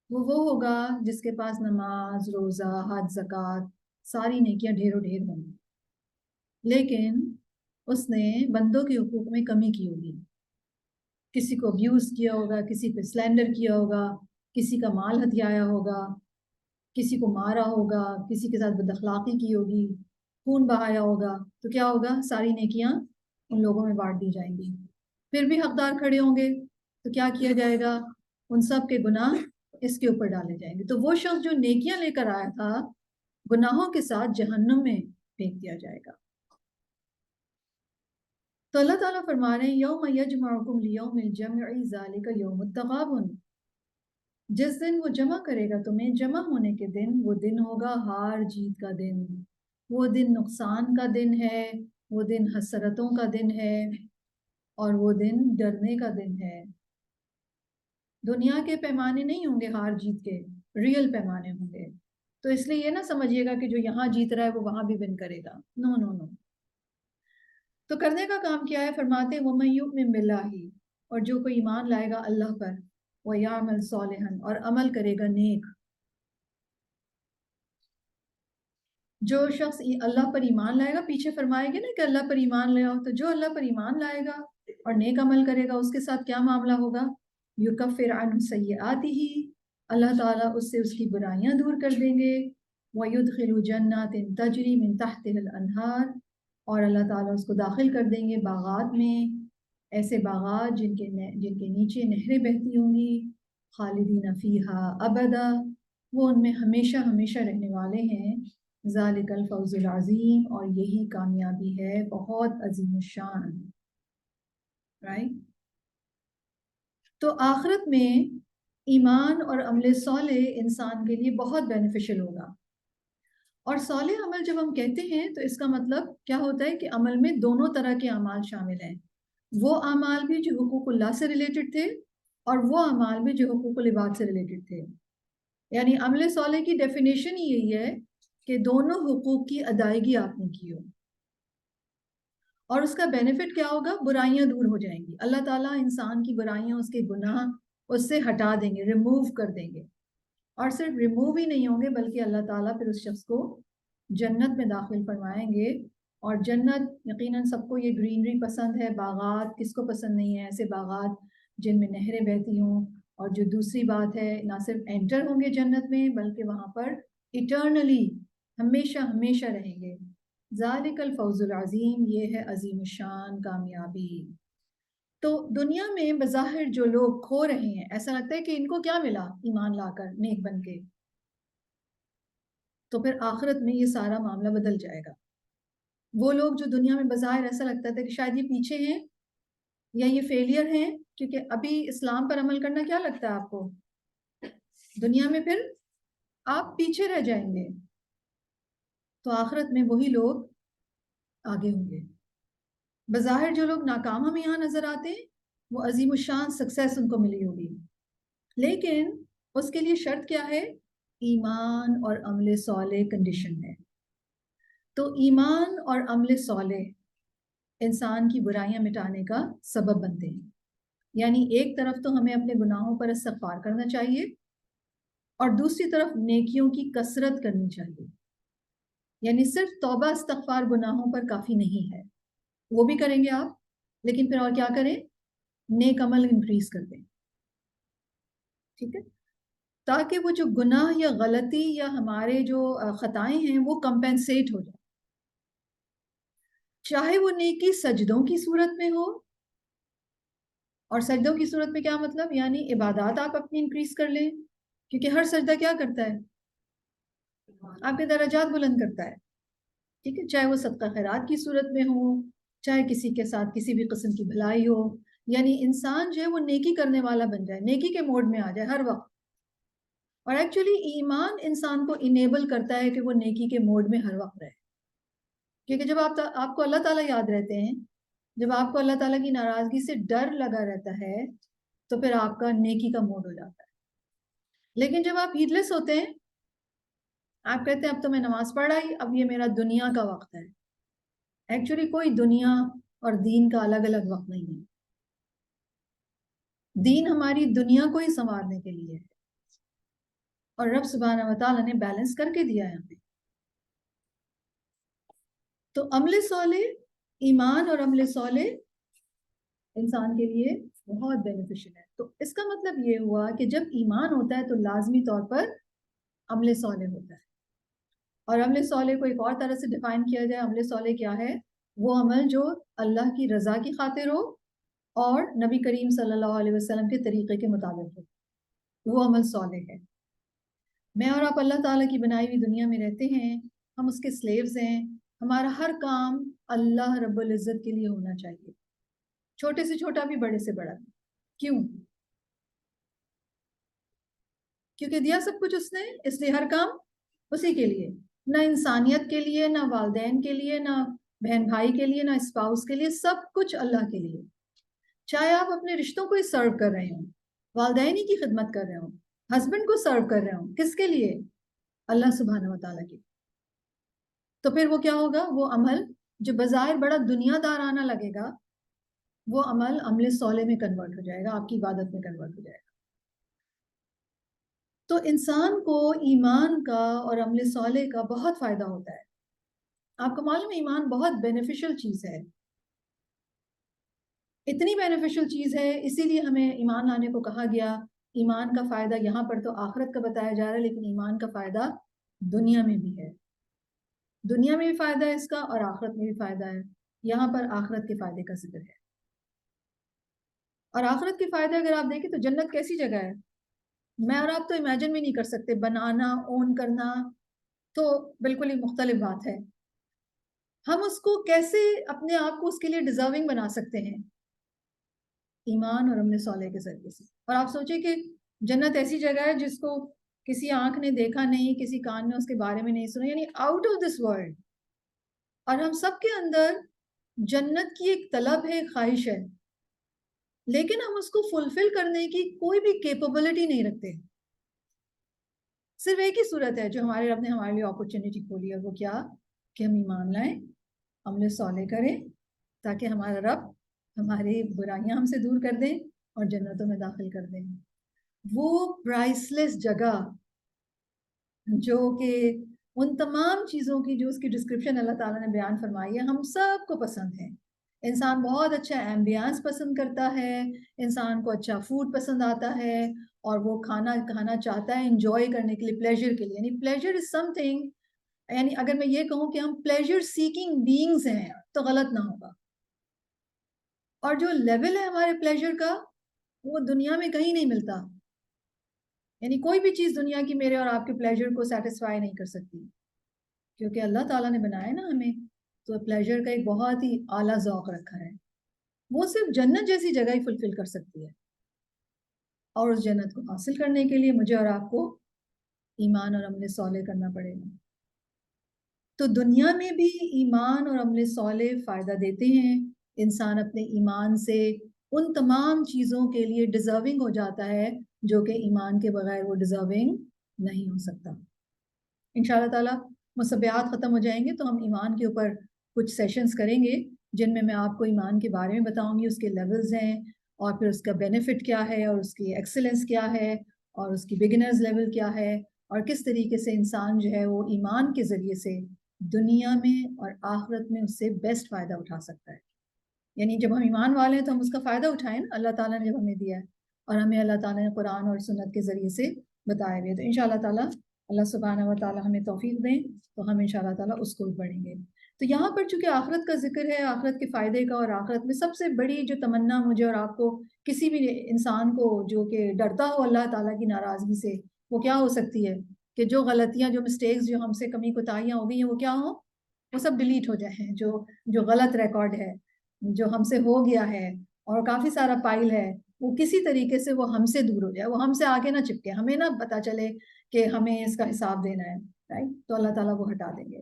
وہ ہوگا جس کے پاس نماز، روزہ، حج، زکوٰۃ، ساری نیکیاں ڈھیروں ڈھیر ہوں گی، لیکن اس نے بندوں کے حقوق میں کمی کی ہوگی، کسی کو ابیوز کیا ہوگا، کسی پہ سلینڈر کیا ہوگا، کسی کا مال ہتھیایا ہوگا، کسی کو مارا ہوگا، کسی کے ساتھ بد اخلاقی کی ہوگی، خون بہایا ہوگا، تو کیا ہوگا؟ ساری نیکیاں ان لوگوں میں بانٹ دی جائیں گی۔ پھر بھی حقدار کھڑے ہوں گے تو کیا کیا جائے گا؟ ان سب کے گناہ اس کے اوپر ڈالے جائیں گے، تو وہ شخص جو نیکیاں لے کر آیا تھا گناہوں کے ساتھ جہنم میں پھینک دیا جائے گا۔ تو اللہ تعالیٰ فرما رہے ہیں یوم یجمعکم لیوم الجمع ذالک یوم التغابن، جس دن وہ جمع کرے گا تمہیں، جمع ہونے کے دن، وہ دن ہوگا ہار جیت کا دن، وہ دن نقصان کا دن ہے، وہ دن حسرتوں کا دن ہے، اور وہ دن ڈرنے کا دن ہے۔ دنیا کے پیمانے نہیں ہوں گے ہار جیت کے، ریئل پیمانے ہوں گے۔ تو اس لیے یہ نہ سمجھیے گا کہ جو یہاں جیت رہا ہے وہ وہاں بھی ون کرے گا، نو نو نو۔ تو کرنے کا کام کیا ہے؟ فرماتے ہیں وَمَن يُؤْمِن بِاللَّهِ، اور جو کوئی ایمان لائے گا اللہ پر، وَيَعْمَلْ صَالِحًا، اور عمل کرے گا نیک۔ جو شخص اللہ پر ایمان لائے گا، پیچھے فرمائے گا نا کہ اللہ پر ایمان لے آؤ، تو جو اللہ پر ایمان لائے گا اور نیک عمل کرے گا اس کے ساتھ کیا معاملہ ہوگا؟ یُکَفِّرْ عَنْهُ سَیِّئَاتِهِ، اللہ تعالیٰ اس سے اس کی برائیاں دور کر دیں گے، وَيُدْخِلُ جَنَّاتٍ تَجْرِی مِن تَحْتِهَا الْأَنْہَارُ، اور اللہ تعالیٰ اس کو داخل کر دیں گے باغات میں، ایسے باغات جن کے نیچے نہریں بہتی ہوں گی، خالدین فیہا ابدا، وہ ان میں ہمیشہ ہمیشہ رہنے والے ہیں، ذالک الفوز العظیم، اور یہی کامیابی ہے بہت عظیم الشان، رائٹ؟ تو آخرت میں ایمان اور عمل صالح انسان کے لیے بہت بینیفیشل ہوگا۔ اور صالح عمل جب ہم کہتے ہیں تو اس کا مطلب کیا ہوتا ہے کہ عمل میں دونوں طرح کے اعمال شامل ہیں، وہ اعمال بھی جو حقوق اللہ سے ریلیٹڈ تھے اور وہ اعمال بھی جو حقوق العباد سے ریلیٹڈ تھے. یعنی عمل صالح کی ڈیفینیشن ہی یہی ہے کہ دونوں حقوق کی ادائیگی آپ نے کی ہو. اور اس کا بینیفٹ کیا ہوگا؟ برائیاں دور ہو جائیں گی. اللہ تعالیٰ انسان کی برائیاں، اس کے گناہ اس سے ہٹا دیں گے، ریموو کر دیں گے. اور صرف ریموو ہی نہیں ہوں گے بلکہ اللہ تعالیٰ پھر اس شخص کو جنت میں داخل فرمائیں گے. اور جنت یقیناً سب کو یہ گرینری پسند ہے، باغات کس کو پسند نہیں ہے، ایسے باغات جن میں نہریں بہتی ہوں. اور جو دوسری بات ہے، نہ صرف انٹر ہوں گے جنت میں بلکہ وہاں پر ایٹرنلی ہمیشہ ہمیشہ رہیں گے. ذالک الفوز العظیم، یہ ہے عظیم الشان کامیابی. تو دنیا میں بظاہر جو لوگ کھو رہے ہیں، ایسا لگتا ہے کہ ان کو کیا ملا ایمان لا کر نیک بن کے، تو پھر آخرت میں یہ سارا معاملہ بدل جائے گا. وہ لوگ جو دنیا میں بظاہر ایسا لگتا تھا کہ شاید یہ پیچھے ہیں یا یہ فیلئر ہیں، کیونکہ ابھی اسلام پر عمل کرنا کیا لگتا ہے آپ کو دنیا میں پھر آپ پیچھے رہ جائیں گے، تو آخرت میں وہی لوگ آگے ہوں گے. بظاہر جو لوگ ناکام ہمیں یہاں نظر آتے ہیں وہ عظیم الشان سکسیس ان کو ملی ہوگی، لیکن اس کے لیے شرط کیا ہے؟ ایمان اور عمل صالح کنڈیشن ہے. تو ایمان اور عمل صالح انسان کی برائیاں مٹانے کا سبب بنتے ہیں. یعنی ایک طرف تو ہمیں اپنے گناہوں پر استغفار کرنا چاہیے اور دوسری طرف نیکیوں کی کثرت کرنی چاہیے. یعنی صرف توبہ استغفار گناہوں پر کافی نہیں ہے، وہ بھی کریں گے آپ، لیکن پھر اور کیا کریں؟ نیک عمل انکریز کر دیں. ٹھیک ہے، تاکہ وہ جو گناہ یا غلطی یا ہمارے جو خطائیں ہیں وہ کمپنسیٹ ہو جائیں. چاہے وہ نیکی سجدوں کی صورت میں ہو، اور سجدوں کی صورت میں کیا مطلب؟ یعنی عبادات آپ اپنی انکریز کر لیں، کیونکہ ہر سجدہ کیا کرتا ہے؟ آپ کے درجات بلند کرتا ہے. ٹھیک ہے، چاہے وہ صدقہ خیرات کی صورت میں ہو، چاہے کسی کے ساتھ کسی بھی قسم کی بھلائی ہو. یعنی انسان جو ہے وہ نیکی کرنے والا بن جائے، نیکی کے موڈ میں آ جائے ہر وقت. اور ایکچولی ایمان انسان کو انیبل کرتا ہے کہ وہ نیکی کے موڈ میں ہر وقت رہے. کیونکہ جب آپ کو اللہ تعالیٰ یاد رہتے ہیں، جب آپ کو اللہ تعالیٰ کی ناراضگی سے ڈر لگا رہتا ہے، تو پھر آپ کا نیکی کا موڈ ہو جاتا ہے. لیکن جب آپ ہیڈ لیس ہوتے ہیں، آپ کہتے ہیں اب تو میں نماز پڑھ آئی، اب یہ میرا دنیا کا وقت ہے. ایکچولی کوئی دنیا اور دین کا الگ الگ وقت نہیں ہے. دین ہماری دنیا کو ہی سنوارنے کے لیے ہے، اور رب سبحانہ و تعالیٰ نے بیلنس کر کے دیا ہے ہمیں. تو عمل صالح، ایمان اور عمل صالح انسان کے لیے بہت بینیفیشل ہے. تو اس کا مطلب یہ ہوا کہ جب ایمان ہوتا ہے تو لازمی طور پر عمل صالح ہوتا ہے. اور عمل صالح کو ایک اور طرح سے ڈیفائن کیا جائے، عمل صالح کیا ہے؟ وہ عمل جو اللہ کی رضا کی خاطر ہو اور نبی کریم صلی اللہ علیہ وسلم کے طریقے کے مطابق ہو، وہ عمل صالح ہے. میں اور آپ اللہ تعالیٰ کی بنائی ہوئی دنیا میں رہتے ہیں، ہم اس کے سلیوز ہیں. ہمارا ہر کام اللہ رب العزت کے لیے ہونا چاہیے، چھوٹے سے چھوٹا بھی، بڑے سے بڑا بھی. کیوں؟ کیونکہ دیا سب کچھ اس نے، اس لیے ہر کام اسی کے لیے. نہ انسانیت کے لیے، نہ والدین کے لیے، نہ بہن بھائی کے لیے، نہ اسپاؤس کے لیے، سب کچھ اللہ کے لیے. چاہے آپ اپنے رشتوں کو ہی سرو کر رہے ہوں، والدین ہی کی خدمت کر رہے ہوں، ہسبینڈ کو سرو کر رہے ہوں، کس کے لیے؟ اللہ سبحانہ و تعالیٰ کے. تو پھر وہ کیا ہوگا؟ وہ عمل جو بظاہر بڑا دنیا دارانہ لگے گا، وہ عمل صالح میں کنورٹ ہو جائے گا، آپ کی عبادت میں کنورٹ ہو جائے گا. تو انسان کو ایمان کا اور عمل صالح کا بہت فائدہ ہوتا ہے. آپ کو معلوم ہے ایمان بہت بینیفیشل چیز ہے، اتنی بینیفیشل چیز ہے، اسی لیے ہمیں ایمان لانے کو کہا گیا. ایمان کا فائدہ یہاں پر تو آخرت کا بتایا جا رہا ہے، لیکن ایمان کا فائدہ دنیا میں بھی ہے. دنیا میں بھی فائدہ ہے اس کا اور آخرت میں بھی فائدہ ہے. یہاں پر آخرت کے فائدے کا ذکر ہے. اور آخرت کے فائدے اگر آپ دیکھیں تو جنت کیسی جگہ ہے، میں اور آپ تو امیجن بھی نہیں کر سکتے. بنانا، اون کرنا تو بالکل ہی مختلف بات ہے. ہم اس کو کیسے اپنے آپ کو اس کے لیے ڈیزرونگ بنا سکتے ہیں؟ ایمان اور عمل صالح کے ذریعے سے. اور آپ سوچیں کہ جنت ایسی جگہ ہے جس کو کسی آنکھ نے دیکھا نہیں، کسی کان نے اس کے بارے میں نہیں سنا، یعنی آؤٹ آف دس ورلڈ. اور ہم سب کے اندر جنت کی ایک طلب ہے، ایک خواہش ہے، لیکن ہم اس کو فلفل کرنے کی کوئی بھی کیپبلٹی نہیں رکھتے. صرف ایک ہی صورت ہے جو ہمارے رب نے ہمارے لیے اپرچونٹی کھولی ہے، وہ کیا کہ ہم ایمان لائیں، عمل صالح کریں، تاکہ ہمارا رب ہماری برائیاں ہم سے دور کر دیں اور جنتوں میں داخل کر دیں. وہ پرائس لیس جگہ جو کہ ان تمام چیزوں کی جو اس کی ڈسکرپشن اللہ تعالیٰ نے بیان فرمائی ہے، ہم سب کو پسند ہے. انسان بہت اچھا ایمبیانس پسند کرتا ہے، انسان کو اچھا فوڈ پسند آتا ہے، اور وہ کھانا کھانا چاہتا ہے انجوائے کرنے کے لیے، پلیجر کے لیے. یعنی پلیجر از سم تھنگ، یعنی اگر میں یہ کہوں کہ ہم پلیجر سیکنگ بینگز ہیں تو غلط نہ ہوگا. اور جو لیول ہے ہمارے پلیجر کا وہ دنیا میں کہیں نہیں ملتا. یعنی کوئی بھی چیز دنیا کی میرے اور آپ کے پلیجر کو سیٹسفائی نہیں کر سکتی، کیونکہ اللہ تعالیٰ نے بنایا نا ہمیں تو پلیجر کا ایک بہت ہی اعلیٰ ذوق رکھا ہے. وہ صرف جنت جیسی جگہ ہی فلفل کر سکتی ہے، اور اس جنت کو حاصل کرنے کے لیے مجھے اور آپ کو ایمان اور عمل صالح کرنا پڑے گا. تو دنیا میں بھی ایمان اور عمل صالح فائدہ دیتے ہیں. انسان اپنے ایمان سے ان تمام چیزوں کے لیے ڈیزرونگ ہو جاتا ہے جو کہ ایمان کے بغیر وہ ڈیزرونگ نہیں ہو سکتا. انشاءاللہ تعالیٰ مصبیحات ختم ہو جائیں گے تو ہم ایمان کے اوپر کچھ سیشنز کریں گے جن میں آپ کو ایمان کے بارے میں بتاؤں گی، اس کے لیولز ہیں اور پھر اس کا بینیفٹ کیا ہے اور اس کی ایکسلنس کیا ہے اور اس کی بگنرز لیول کیا ہے، اور کس طریقے سے انسان جو ہے وہ ایمان کے ذریعے سے دنیا میں اور آخرت میں اس سے بیسٹ فائدہ اٹھا سکتا ہے. یعنی جب ہم ایمان والے ہیں تو ہم اس کا فائدہ اٹھائیں نا، اللہ تعالیٰ نے جب ہمیں دیا ہے اور ہمیں اللہ تعالیٰ نے قرآن اور سنت کے ذریعے سے بتایا ہوئے. تو انشاءاللہ تعالیٰ اللہ سبحانہ و تعالیٰ ہمیں توفیق دیں تو ہم انشاءاللہ تعالیٰ اس کو بھی پڑھیں گے. تو یہاں پر چونکہ آخرت کا ذکر ہے، آخرت کے فائدے کا، اور آخرت میں سب سے بڑی جو تمنا مجھے اور آپ کو، کسی بھی انسان کو جو کہ ڈرتا ہو اللہ تعالیٰ کی ناراضگی سے، وہ کیا ہو سکتی ہے کہ جو غلطیاں، جو مسٹیکس، جو ہم سے کمی کوتاہیاں ہو گئی ہیں وہ کیا ہوں، وہ سب ڈیلیٹ ہو جائیں. جو غلط ریکارڈ ہے جو ہم سے ہو گیا ہے اور کافی سارا فائل ہے، وہ کسی طریقے سے وہ ہم سے دور ہو جائے، وہ ہم سے آگے نہ چپکے، ہمیں نہ پتہ چلے کہ ہمیں اس کا حساب دینا ہے، رائٹ. تو اللہ تعالیٰ وہ ہٹا دیں گے.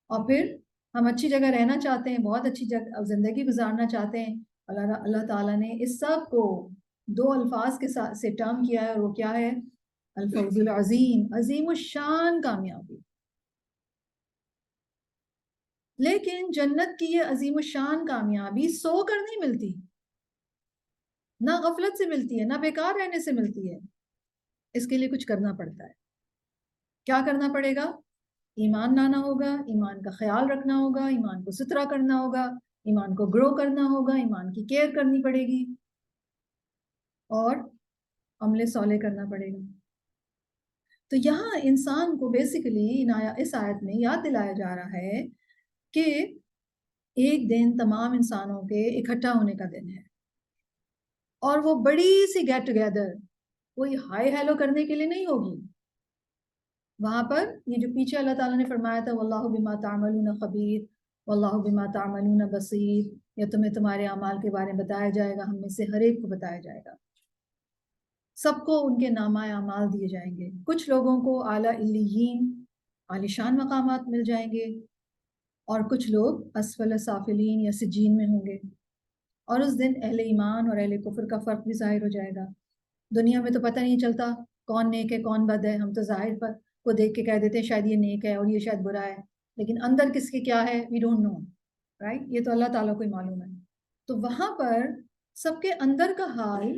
اور پھر ہم اچھی جگہ رہنا چاہتے ہیں، بہت اچھی جگہ زندگی گزارنا چاہتے ہیں. اللہ تعالیٰ نے اس سب کو دو الفاظ کے ساتھ سے ٹرم کیا ہے، اور وہ کیا ہے؟ الفوز العظیم، عظیم الشان کامیابی. لیکن جنت کی یہ عظیم الشان کامیابی سو کر نہیں ملتی، نہ غفلت سے ملتی ہے، نہ بیکار رہنے سے ملتی ہے. اس کے لیے کچھ کرنا پڑتا ہے. کیا کرنا پڑے گا؟ ایمان لانا ہوگا، ایمان کا خیال رکھنا ہوگا، ایمان کو ستھرا کرنا ہوگا، ایمان کو گرو کرنا ہوگا، ایمان کی کیئر کرنی پڑے گی، اور عمل صالح کرنا پڑے گا. تو یہاں انسان کو بیسیکلی اس آیت میں یاد دلایا جا رہا ہے کہ ایک دن تمام انسانوں کے اکٹھا ہونے کا دن ہے، اور وہ بڑی سی گیٹ ٹوگیدر کوئی ہائی ہیلو کرنے کے لیے نہیں ہوگی. وہاں پر یہ جو پیچھے اللہ تعالیٰ نے فرمایا تھا واللہ بما تعملون خبیر، واللہ بما تعملون بصیر، یا تمہیں تمہارے اعمال کے بارے میں بتایا جائے گا، ہم میں سے ہر ایک کو بتایا جائے گا. سب کو ان کے نامہ اعمال دیے جائیں گے. کچھ لوگوں کو اعلیٰ علیین، عالیشان مقامات مل جائیں گے، اور کچھ لوگ اسفل سافلین یا سجین میں ہوں گے. اور اس دن اہل ایمان اور اہل کفر کا فرق بھی ظاہر ہو جائے گا. دنیا میں تو پتہ نہیں چلتا کون نیک ہے کون بد ہے، ہم تو ظاہر پر کو دیکھ کے کہہ دیتے ہیں شاید یہ نیک ہے اور یہ شاید برا ہے، لیکن اندر کس کے کیا ہے وی ڈونٹ نو، رائٹ. یہ تو اللہ تعالیٰ کو ہی معلوم ہے. تو وہاں پر سب کے اندر کا حال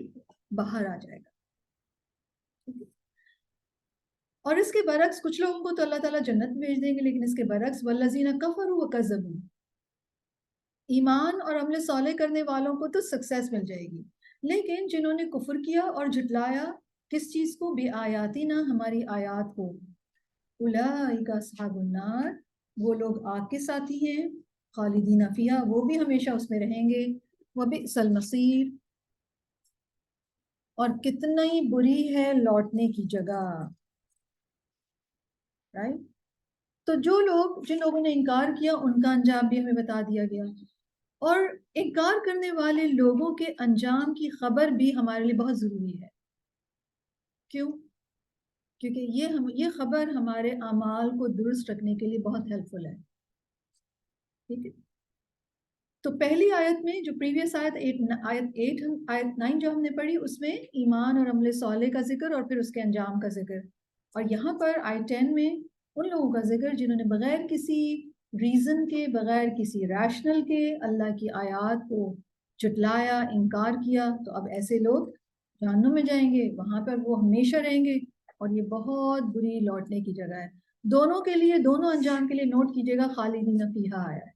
باہر آ جائے گا. اور اس کے برعکس کچھ لوگوں کو تو اللہ تعالیٰ جنت بھیج دیں گے، لیکن اس کے برعکس والذین کفروا وکذبوا، ایمان اور عمل صالح کرنے والوں کو تو سکسیس مل جائے گی، لیکن جنہوں نے کفر کیا اور جھٹلایا کس چیز کو؟ بے آیاتنا، ہماری آیات کو، اولئک اصحاب النار، وہ لوگ آگ کے ساتھی ہیں، خالدین فیہا، وہ بھی ہمیشہ اس میں رہیں گے، وبئس المصیر، اور کتنا ہی بری ہے لوٹنے کی جگہ، رائٹ. تو جن لوگوں نے انکار کیا ان کا انجام بھی ہمیں بتا دیا گیا، اور انکار کرنے والے لوگوں کے انجام کی خبر بھی ہمارے لیے بہت ضروری ہے. کیوں؟ کیونکہ یہ خبر ہمارے اعمال کو درست رکھنے کے لیے بہت ہیلپ فل ہے. ٹھیک ہے. تو پہلی آیت میں جو پریویس آیت 9 جو ہم نے پڑھی، اس میں ایمان اور عمل صالح کا ذکر اور پھر اس کے انجام کا ذکر، اور یہاں پر آیت 10 میں ان لوگوں کا ذکر جنہوں نے بغیر کسی ریزن کے، بغیر کسی ریشنل کے اللہ کی آیات کو جھٹلایا، انکار کیا. تو اب ایسے لوگ جہنم میں جائیں گے، وہاں پر وہ ہمیشہ رہیں گے، اور یہ بہت بری لوٹنے کی جگہ ہے. دونوں کے لیے، دونوں انجام کے لیے نوٹ کیجیے گا خالدین فیہا آیا ہے،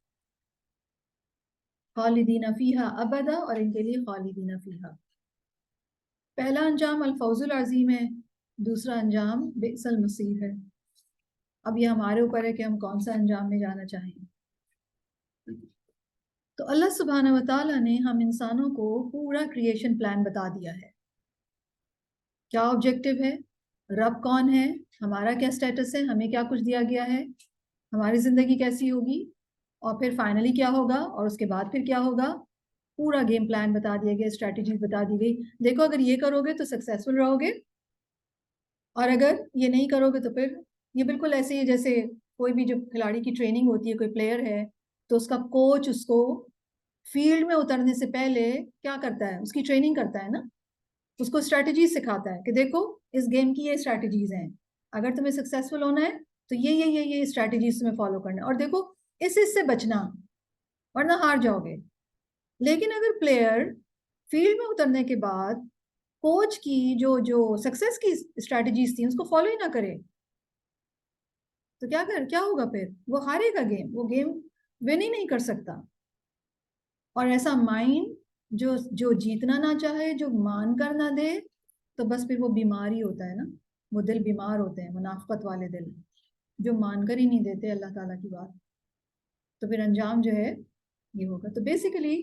خالدین فیہا ابدا، اور ان کے لیے خالدین فیہا. پہلا انجام الفوز العظیم ہے، دوسرا انجام بئس المصیر ہے. اب یہ ہمارے اوپر ہے کہ ہم کون سا انجام میں جانا چاہیں. تو اللہ سبحانہ و تعالیٰ نے ہم انسانوں کو پورا کریشن پلان بتا دیا ہے. کیا آبجیکٹو ہے، رب کون ہے، ہمارا کیا سٹیٹس ہے، ہمیں کیا کچھ دیا گیا ہے، ہماری زندگی کیسی ہوگی، اور پھر فائنلی کیا ہوگا، اور اس کے بعد پھر کیا ہوگا. پورا گیم پلان بتا دیا گیا، اسٹریٹجیز بتا دی گئی. دیکھو اگر یہ کرو گے تو سکسیسفل رہو گے، اور اگر یہ نہیں کرو گے تو پھر یہ بالکل ایسے ہی جیسے کوئی بھی جو کھلاڑی کی ٹریننگ ہوتی ہے، کوئی پلیئر ہے تو اس کا کوچ اس کو فیلڈ میں اترنے سے پہلے کیا کرتا ہے، اس کی ٹریننگ کرتا ہے نا، اس کو اسٹریٹجیز سکھاتا ہے کہ دیکھو اس گیم کی یہ اسٹریٹجیز ہیں، اگر تمہیں سکسیسفل ہونا ہے تو یہ اسٹریٹجیز تمہیں فالو کرنا ہے، اور دیکھو اس سے بچنا ورنہ ہار جاؤ گے. لیکن اگر پلیئر فیلڈ میں اترنے کے بعد کوچ کی جو سکسیس کی اسٹریٹجیز تھیں اس کو فالو ہی نہ کرے تو کیا ہوگا، پھر وہ ہارے گا گیم، وہ گیم ون ہی نہیں کر سکتا. اور ایسا مائنڈ جو جیتنا نہ چاہے، جو مان کر نہ دے، تو بس پھر وہ بیمار ہی ہوتا ہے نا. وہ دل بیمار ہوتے ہیں، منافقت والے دل جو مان کر ہی نہیں دیتے اللہ تعالیٰ کی بات. تو پھر انجام جو ہے یہ ہوگا. تو بیسیکلی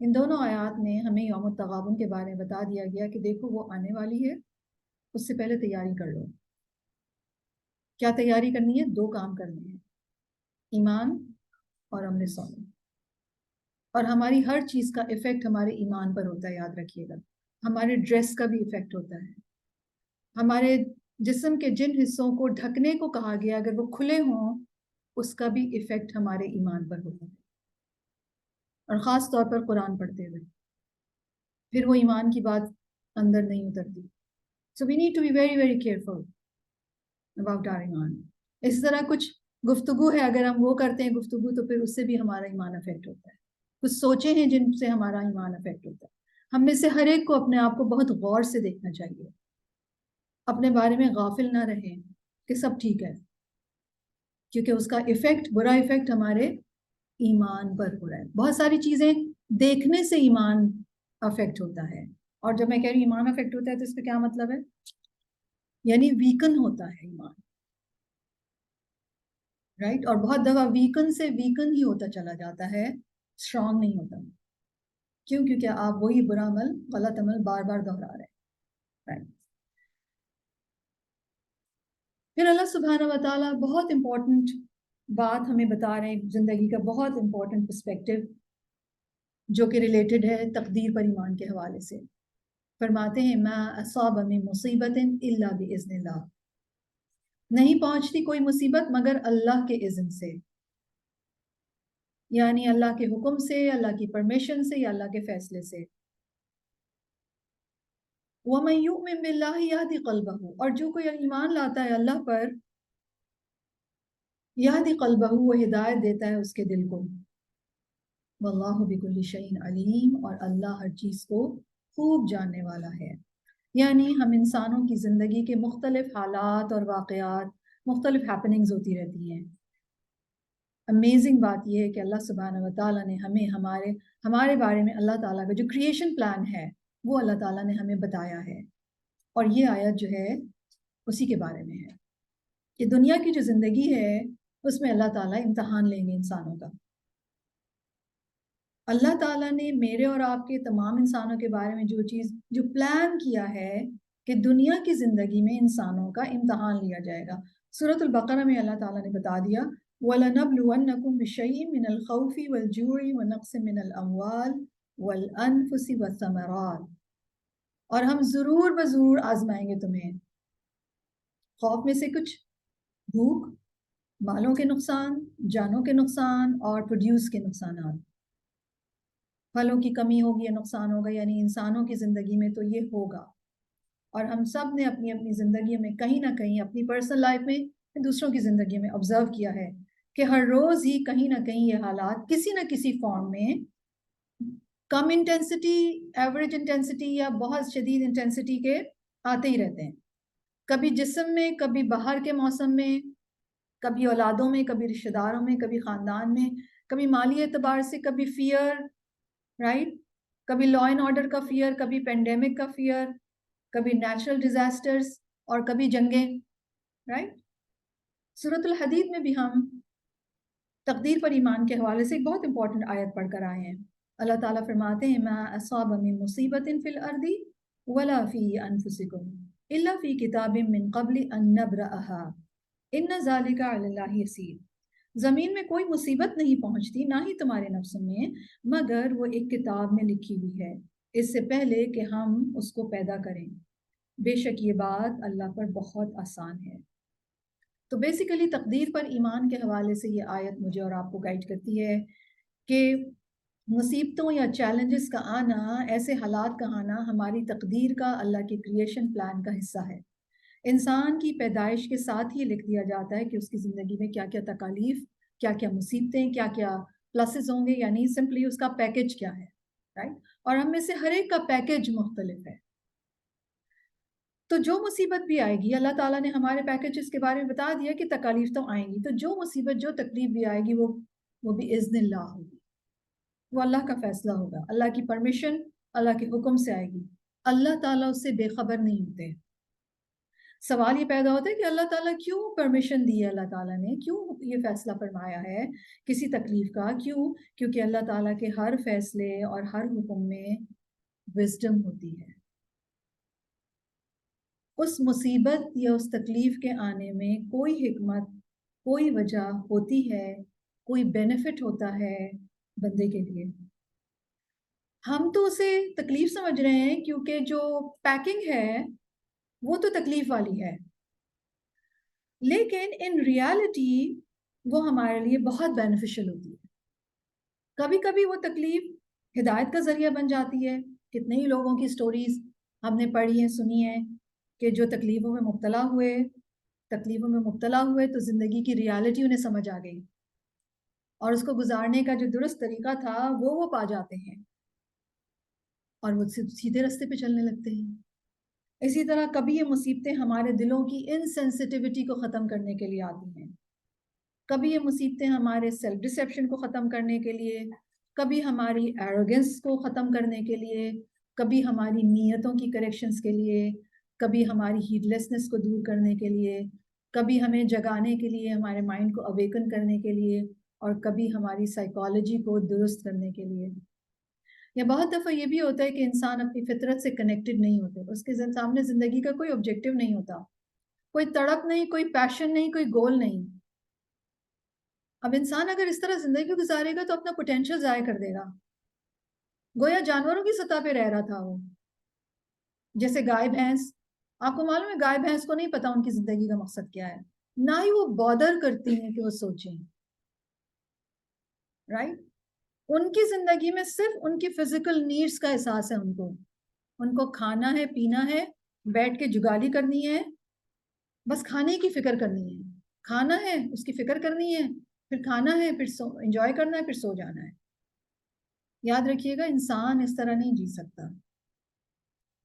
ان دونوں آیات میں ہمیں یوم التغابن کے بارے میں بتا دیا گیا کہ دیکھو وہ آنے والی ہے، اس سے پہلے تیاری کر لو. کیا تیاری کرنی ہے؟ 2 کام کرنے ہیں، ایمان اور عمل صالح. اور ہماری ہر چیز کا ایفیکٹ ہمارے ایمان پر ہوتا ہے، یاد رکھیے گا. ہمارے ڈریس کا بھی ایفیکٹ ہوتا ہے، ہمارے جسم کے جن حصوں کو ڈھکنے کو کہا گیا اگر وہ کھلے ہوں اس کا بھی ایفیکٹ ہمارے ایمان پر ہوتا ہے. اور خاص طور پر قرآن پڑھتے ہوئے پھر وہ ایمان کی بات اندر نہیں اترتی. So we need to be very very careful about our ایمان. اس طرح کچھ گفتگو ہے، اگر ہم وہ کرتے ہیں گفتگو تو پھر اس سے بھی ہمارا ایمان افیکٹ ہوتا ہے. کچھ سوچیں ہیں جن سے ہمارا ایمان افیکٹ ہوتا ہے. ہم میں سے ہر ایک کو اپنے آپ کو بہت غور سے دیکھنا چاہیے، اپنے بارے میں غافل نہ رہیں کہ سب ٹھیک ہے، کیونکہ اس کا ایفیکٹ، برا ایفیکٹ ہمارے ایمان پر ہو رہا ہے. بہت ساری چیزیں دیکھنے سے ایمان افیکٹ ہوتا ہے، اور جب میں کہہ رہی ہوں ایمان افیکٹ ہوتا ہے تو اس کا کیا مطلب ہے، یعنی ویکن ہوتا ہے ایمان، رائٹ. اور بہت دفعہ ویکن سے ویکن ہی ہوتا چلا جاتا ہے، اسٹرانگ نہیں ہوتا. کیوں؟ کیونکہ آپ وہی برا عمل، غلط عمل بار بار دہرا رہے ہیں، رائٹ. پھر اللہ سبحانہ و تعالیٰ بہت امپورٹنٹ بات ہمیں بتا رہے ہیں، زندگی کا بہت امپورٹنٹ پرسپیکٹو جو کہ ریلیٹڈ ہے تقدیر پر ایمان کے حوالے سے. فرماتے ہیں ما اصاب من مصیبت الا باذن اللہ، نہیں پہنچتی کوئی مصیبت مگر اللہ کے اذن سے، یعنی اللہ کے حکم سے، اللہ کی پرمیشن سے، یا اللہ کے فیصلے سے. وَمَن يُؤْمِن بِاللَّهِ يَهْدِ قَلْبَهُ، اور جو کوئی ایمان لاتا ہے اللہ پر، يَهْدِ قَلْبَهُ، وہ ہدایت دیتا ہے اس کے دل کو. وَاللَّهُ بِكُلِّ شَيْءٍ عَلِيمٌ، اور اللہ ہر چیز کو خوب جاننے والا ہے. یعنی ہم انسانوں کی زندگی کے مختلف حالات اور واقعات، مختلف ہیپننگز ہوتی رہتی ہیں. امیزنگ بات یہ ہے کہ اللہ سبحانہ و تعالیٰ نے ہمیں ہمارے بارے میں اللہ تعالیٰ کا جو کریشن پلان ہے وہ اللہ تعالیٰ نے ہمیں بتایا ہے. اور یہ آیت جو ہے اسی کے بارے میں ہے کہ دنیا کی جو زندگی ہے اس میں اللہ تعالیٰ امتحان لیں گے انسانوں کا. اللہ تعالیٰ نے میرے اور آپ کے تمام انسانوں کے بارے میں جو پلان کیا ہے کہ دنیا کی زندگی میں انسانوں کا امتحان لیا جائے گا. سورۃ البقرہ میں اللہ تعالیٰ نے بتا دیا وَلَنَبْلُوَنَّكُمْ بِشَيْءٍ مِّنَ الْخَوْفِ وَالْجُوعِ وَنَقْصٍ مِّنَ الْأَمْوَالِ وَالْأَنفُسِ وَالثَّمَرَاتِ، اور ہم ضرور بضرور آزمائیں گے تمہیں. خوف میں سے کچھ، بھوک، مالوں کے نقصان، جانوں کے نقصان، اور پروڈیوس کے نقصانات. پھلوں کی کمی ہوگی یا نقصان ہوگا، یعنی انسانوں کی زندگی میں تو یہ ہوگا. اور ہم سب نے اپنی اپنی زندگی میں کہیں نہ کہیں اپنی پرسنل لائف میں دوسروں کی زندگی میں آبزرو کیا ہے کہ ہر روز ہی کہیں نہ کہیں یہ حالات کسی نہ کسی فارم میں کم انٹینسٹی، ایوریج انٹینسٹی یا بہت شدید انٹینسٹی کے آتے ہی رہتے ہیں. کبھی جسم میں، کبھی باہر کے موسم میں، کبھی اولادوں میں، کبھی رشتہ داروں میں، کبھی خاندان میں، کبھی مالی اعتبار سے، کبھی فیئر، رائٹ، کبھی لا اینڈ آرڈر کا فیئر، کبھی پینڈیمک کا فیئر، کبھی نیچرل ڈیزاسٹرز اور کبھی جنگیں، رائٹ. سورۃ الحدید میں بھی ہم تقدیر پر ایمان کے حوالے سے ایک بہت امپورٹنٹ آیت پڑھ کر آئے ہیں. اللہ تعالیٰ فرماتے ہیں ما اصاب من مصیبت فی الارض ولا فی انفسکم الا فی کتاب من قبل ان نبرأها ان ذلک علی اللہ یسیر. زمین میں کوئی مصیبت نہیں پہنچتی، نہ ہی تمہارے نفس میں، مگر وہ ایک کتاب میں لکھی ہوئی ہے اس سے پہلے کہ ہم اس کو پیدا کریں. بے شک یہ بات اللہ پر بہت آسان ہے. تو بیسیکلی تقدیر پر ایمان کے حوالے سے یہ آیت مجھے اور آپ کو گائیڈ کرتی ہے کہ مصیبتوں یا چیلنجز کا آنا، ایسے حالات کا آنا ہماری تقدیر کا، اللہ کے کریشن پلان کا حصہ ہے. انسان کی پیدائش کے ساتھ ہی لکھ دیا جاتا ہے کہ اس کی زندگی میں کیا کیا تکالیف، کیا کیا مصیبتیں، کیا کیا پلسز ہوں گے، یعنی سمپلی اس کا پیکج کیا ہے، رائٹ. اور ہم میں سے ہر ایک کا پیکج مختلف ہے. تو جو مصیبت بھی آئے گی، اللہ تعالیٰ نے ہمارے پیکیجز کے بارے میں بتا دیا کہ تکالیف تو آئیں گی. تو جو مصیبت، جو تکلیف بھی آئے گی وہ بھی اذن اللہ ہوگی، وہ اللہ کا فیصلہ ہوگا، اللہ کی پرمیشن، اللہ کے حکم سے آئے گی. اللہ تعالیٰ اس سے بے خبر نہیں ہوتے. سوال یہ پیدا ہوتا ہے کہ اللہ تعالیٰ کیوں پرمیشن دی ہے، اللہ تعالیٰ نے کیوں یہ فیصلہ فرمایا ہے کسی تکلیف کا؟ کیوں؟ کیونکہ اللہ تعالیٰ کے ہر فیصلے اور ہر حکم میں وزڈم ہوتی ہے. اس مصیبت یا اس تکلیف کے آنے میں کوئی حکمت، کوئی وجہ ہوتی ہے، کوئی بینیفٹ ہوتا ہے بندے کے لیے. ہم تو اسے تکلیف سمجھ رہے ہیں کیونکہ جو پیکنگ ہے وہ تو تکلیف والی ہے، لیکن ان ریالٹی وہ ہمارے لیے بہت بینیفیشل ہوتی ہے. کبھی کبھی وہ تکلیف ہدایت کا ذریعہ بن جاتی ہے. کتنے ہی لوگوں کی سٹوریز ہم نے پڑھی ہیں، سنی ہیں کہ جو تکلیفوں میں مبتلا ہوئے تو زندگی کی ریالٹی انہیں سمجھ آ گئی اور اس کو گزارنے کا جو درست طریقہ تھا وہ پا جاتے ہیں اور وہ سیدھے راستے پہ چلنے لگتے ہیں. اسی طرح کبھی یہ مصیبتیں ہمارے دلوں کی انسینسٹیوٹی کو ختم کرنے کے لیے آتی ہیں، کبھی یہ مصیبتیں ہمارے سیلف ڈسیپشن کو ختم کرنے کے لیے، کبھی ہماری ایروگنس کو ختم کرنے کے لیے، کبھی ہماری نیتوں کی کریکشنز کے لیے، کبھی ہماری ہیڈ لیسنس کو دور کرنے کے لیے، کبھی ہمیں جگانے کے لیے، ہمارے مائنڈ کو اویکن کرنے کے لیے، اور کبھی ہماری سائیکالوجی کو درست کرنے کے لیے. یا بہت دفعہ یہ بھی ہوتا ہے کہ انسان اپنی فطرت سے کنیکٹڈ نہیں ہوتے، اس کے سامنے زندگی کا کوئی آبجیکٹیو نہیں ہوتا، کوئی تڑپ نہیں، کوئی پیشن نہیں، کوئی گول نہیں. اب انسان اگر اس طرح زندگی گزارے گا تو اپنا پوٹینشیل ضائع کر دے گا. گویا جانوروں کی سطح پہ رہ رہا تھا وہ، جیسے گائے بھینس. آپ کو معلوم ہے گائے بھینس کو نہیں پتا ان کی زندگی کا مقصد کیا ہے، نہ ہی وہ بادر کرتی ہیں کہ وہ سوچیں، رائٹ. ان کی زندگی میں صرف ان کی فزیکل نیڈز کا احساس ہے. ان کو کھانا ہے، پینا ہے، بیٹھ کے جگالی کرنی ہے، بس کھانے کی فکر کرنی ہے. کھانا ہے اس کی فکر کرنی ہے، پھر کھانا ہے، پھر انجوائے کرنا ہے، پھر سو جانا ہے. یاد رکھیے گا انسان اس طرح نہیں جی سکتا.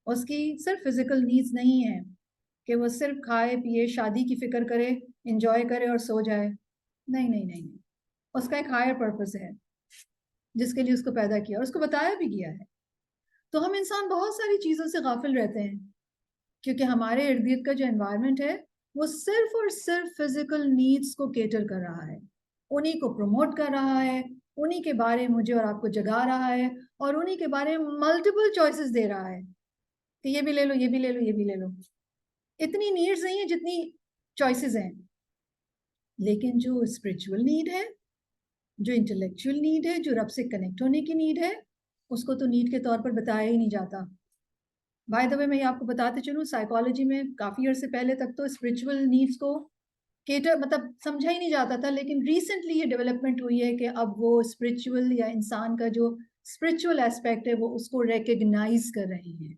اس کی صرف فزیکل نیڈز نہیں ہے کہ وہ صرف کھائے پیے، شادی کی فکر کرے، انجوائے کرے اور سو جائے. نہیں نہیں نہیں، اس کا ایک ہائر پرپس ہے جس کے لیے اس کو پیدا کیا اور اس کو بتایا بھی گیا ہے. تو ہم انسان بہت ساری چیزوں سے غافل رہتے ہیں کیونکہ ہمارے ارد گرد کا جو انوائرمنٹ ہے وہ صرف اور صرف فزیکل نیڈز کو کیٹر کر رہا ہے، انہی کو پروموٹ کر رہا ہے، انہی کے بارے میں مجھے اور آپ کو جگا رہا ہے، اور انہی کے بارے میں ملٹیپل چوائسز دے رہا ہے کہ یہ بھی لے لو، یہ بھی لے لو، یہ بھی لے لو. اتنی نیڈز نہیں ہیں جتنی چوائسز ہیں. لیکن جو اسپرچول نیڈ ہے، جو انٹلیکچوئل نیڈ ہے، جو رب سے کنیکٹ ہونے کی نیڈ ہے، اس کو تو نیڈ کے طور پر بتایا ہی نہیں جاتا. بائی دا وے میں آپ کو بتاتے چلوں، سائیکالوجی میں کافی عرصے پہلے تک تو اسپرچول نیڈس کو کیٹر سمجھا ہی نہیں جاتا تھا، لیکن ریسنٹلی یہ ڈیولپمنٹ ہوئی ہے کہ اب وہ اسپرچول یا انسان کا جو اسپرچول ایسپیکٹ ہے وہ اس کو ریکگنائز کر رہے ہیں،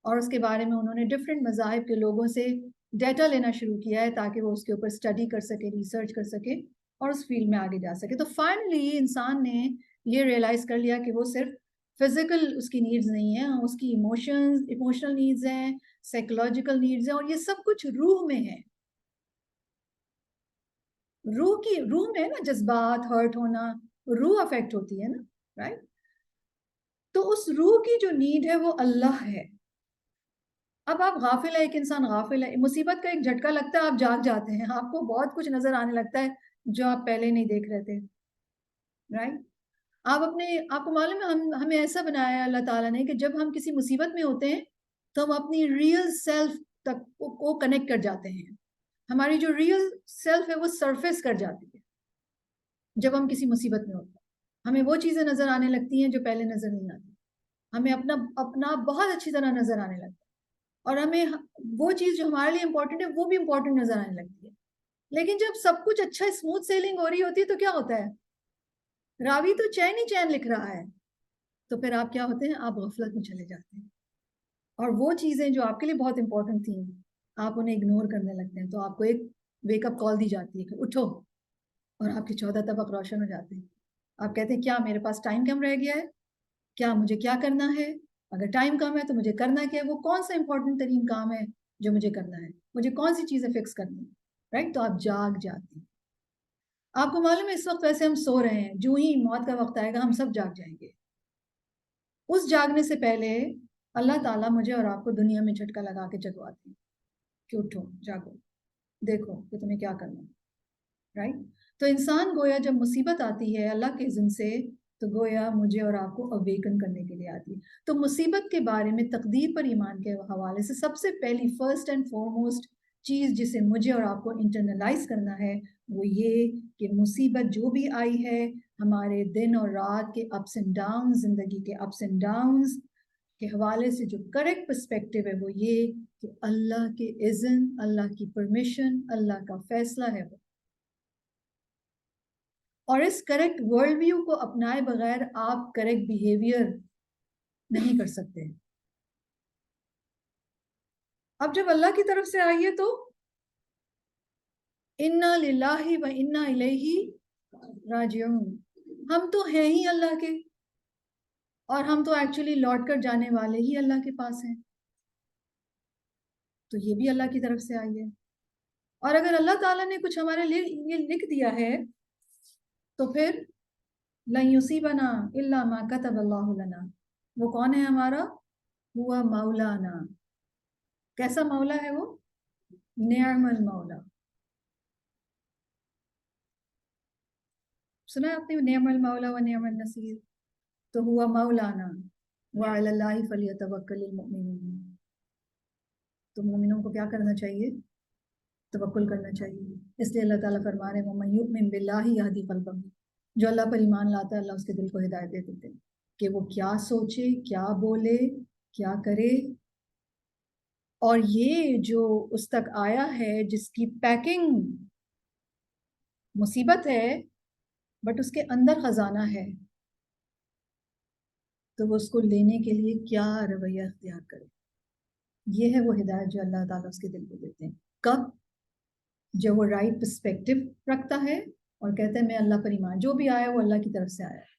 اور اس کے بارے میں انہوں نے ڈفرینٹ مذاہب کے لوگوں سے ڈیٹا لینا شروع کیا ہے تاکہ وہ اس کے اوپر اسٹڈی کر سکے، ریسرچ کر سکے اور اس فیلڈ میں آگے جا سکے. تو فائنلی انسان نے یہ ریئلائز کر لیا کہ وہ صرف فزیکل اس کی نیڈز نہیں ہیں، اس کی ایموشنل نیڈز ہیں، سائیکولوجیکل نیڈز ہیں، اور یہ سب کچھ روح میں ہے. روح میں ہے نا، جذبات ہرٹ ہونا، روح افیکٹ ہوتی ہے نا، رائٹ؟ تو اس روح کی جو نیڈ ہے وہ اللہ ہے. اب آپ غافل ہے، ایک انسان غافل ہے، مصیبت کا ایک جھٹکا لگتا ہے، آپ جاگ جاتے ہیں، آپ کو بہت کچھ نظر آنے لگتا ہے جو آپ پہلے نہیں دیکھ رہے تھے، رائٹ؟ آپ کو معلوم ہے ہمیں ایسا بنایا ہے اللہ تعالیٰ نے کہ جب ہم کسی مصیبت میں ہوتے ہیں تو ہم اپنی ریئل سیلف تک کو کنیکٹ کر جاتے ہیں. ہماری جو ریئل سیلف ہے وہ سرفیس کر جاتی ہے جب ہم کسی مصیبت میں ہوتے ہیں. ہمیں وہ چیزیں نظر آنے لگتی ہیں جو پہلے نظر نہیں آتی. ہمیں اپنا بہت اچھی طرح نظر آنے لگتا ہے، اور ہمیں وہ چیز جو ہمارے لیے امپورٹنٹ ہے وہ بھی امپورٹنٹ نظر آنے لگتی ہے. لیکن جب سب کچھ اچھا اسموتھ سیلنگ ہو رہی ہوتی ہے تو کیا ہوتا ہے؟ راوی تو چین ہی چین لکھ رہا ہے، تو پھر آپ کیا ہوتے ہیں؟ آپ غفلت میں چلے جاتے ہیں، اور وہ چیزیں جو آپ کے لیے بہت امپورٹنٹ تھیں آپ انہیں اگنور کرنے لگتے ہیں. تو آپ کو ایک ویک اپ کال دی جاتی ہے کہ اٹھو، اور آپ کے 14 طبق روشن ہو جاتے ہیں. آپ کہتے ہیں کیا میرے پاس ٹائم کم رہ گیا ہے؟ کیا مجھے کیا کرنا ہے؟ اگر ٹائم کم ہے تو مجھے کرنا کیا ہے؟ وہ کون سا امپورٹنٹ ترین کام ہے جو مجھے کرنا ہے؟ مجھے کون سی چیزیں فکس کرنی ہے؟ رائٹ؟ تو آپ جاگ جاتے ہیں. آپ کو معلوم ہے اس وقت ویسے ہم سو رہے ہیں، جو ہی موت کا وقت آئے گا ہم سب جاگ جائیں گے. اس جاگنے سے پہلے اللہ تعالیٰ مجھے اور آپ کو دنیا میں جھٹکا لگا کے جگواتے ہیں کہ اٹھو، جاگو، دیکھو کہ تمہیں کیا کرنا ہے. رائٹ؟ تو انسان گویا جب مصیبت آتی ہے اللہ کے اذن سے تو گویا مجھے اور آپ کو اویکن کرنے کے لیے آتی ہے. تو مصیبت کے بارے میں تقدیر پر ایمان کے حوالے سے سب سے پہلی فرسٹ اینڈ فارموسٹ چیز جسے مجھے اور آپ کو انٹرنلائز کرنا ہے وہ یہ کہ مصیبت جو بھی آئی ہے ہمارے دن اور رات کے اپس اینڈ ڈاؤن، زندگی کے اپس اینڈ ڈاؤنز کے حوالے سے جو کریکٹ پرسپیکٹو ہے وہ یہ کہ اللہ کے اذن، اللہ کی پرمیشن، اللہ کا فیصلہ ہے وہ. اور اس کریکٹ ورلڈ ویو کو اپنائے بغیر آپ کریکٹ بیہیویئر نہیں کر سکتے. اب جب اللہ کی طرف سے آئیے تو انا للہ و انا الیہ راجعون، ہم تو ہیں ہی اللہ کے، اور ہم تو ایکچولی لوٹ کر جانے والے ہی اللہ کے پاس ہیں. تو یہ بھی اللہ کی طرف سے آئی ہے. اور اگر اللہ تعالیٰ نے کچھ ہمارے لیے یہ لکھ دیا ہے تو پھر لن یصیبنا الا ما کتب اللہ لنا. وہ کون ہے ہمارا؟ ہوا مولانا. کیسا مولا ہے وہ؟ نعم المولا. سنا آپ نے نعم المولا و نعم النصیر؟ تو ہوا مولانا وعلی اللہ فلیتوکل المؤمنون. تو مومنوں کو کیا کرنا چاہیے؟ توکل کرنا چاہیے. اس لیے اللہ تعالیٰ فرما رہے ہیں وَمَن یُؤْمِن بِاللَّهِ یَهْدِ قَلْبَهُ. جو اللہ پر ایمان لاتا ہے اللہ اس کے دل کو ہدایت دے دیتے ہیں کہ وہ کیا سوچے، کیا بولے، کیا کرے. اور یہ جو اس تک آیا ہے جس کی پیکنگ مصیبت ہے بٹ اس کے اندر خزانہ ہے، تو وہ اس کو لینے کے لیے کیا رویہ اختیار کرے. یہ ہے وہ ہدایت جو اللہ تعالیٰ اس کے دل کو دیتے ہیں. کب؟ جب وہ رائٹ پرسپیکٹو رکھتا ہے اور کہتا ہے میں اللہ پر ایمان، جو بھی آیا وہ اللہ کی طرف سے آیا ہے،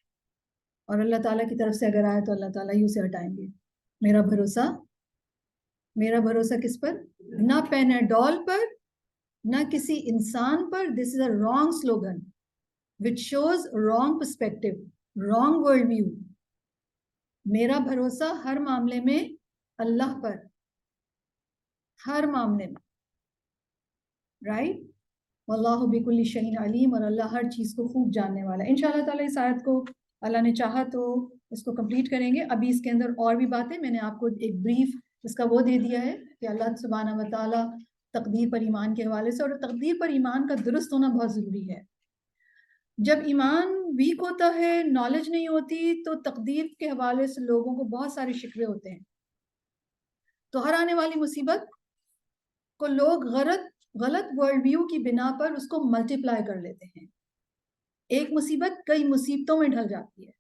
اور اللہ تعالیٰ کی طرف سے اگر آیا تو اللہ تعالیٰ ہی اسے ہٹائیں گے. میرا بھروسہ کس پر؟ نہ پیناڈول پر، نہ کسی انسان پر. This is a wrong slogan which shows wrong perspective, wrong world view. میرا بھروسہ ہر معاملے میں اللہ پر، ہر معاملے میں، رائٹ؟ واللہ بکل شیء علیم، اور اللہ ہر چیز کو خوب جاننے والا ہے. انشاءاللہ تعالیٰ اس آیت کو اللہ نے چاہا تو اس کو کمپلیٹ کریں گے. ابھی اس کے اندر اور بھی باتیں میں نے آپ کو ایک بریف اس کا وہ دے دیا ہے کہ اللہ سبحانہ و تعالیٰ تقدیر پر ایمان کے حوالے سے، اور تقدیر پر ایمان کا درست ہونا بہت ضروری ہے. جب ایمان ویک ہوتا ہے، نالج نہیں ہوتی، تو تقدیر کے حوالے سے لوگوں کو بہت سارے شکوے ہوتے ہیں. تو ہر آنے والی مصیبت کو لوگ غلط ورلڈ ویو کی بنا پر اس کو ملٹی پلائی کر لیتے ہیں. ایک مصیبت کئی مصیبتوں میں ڈھل جاتی ہے.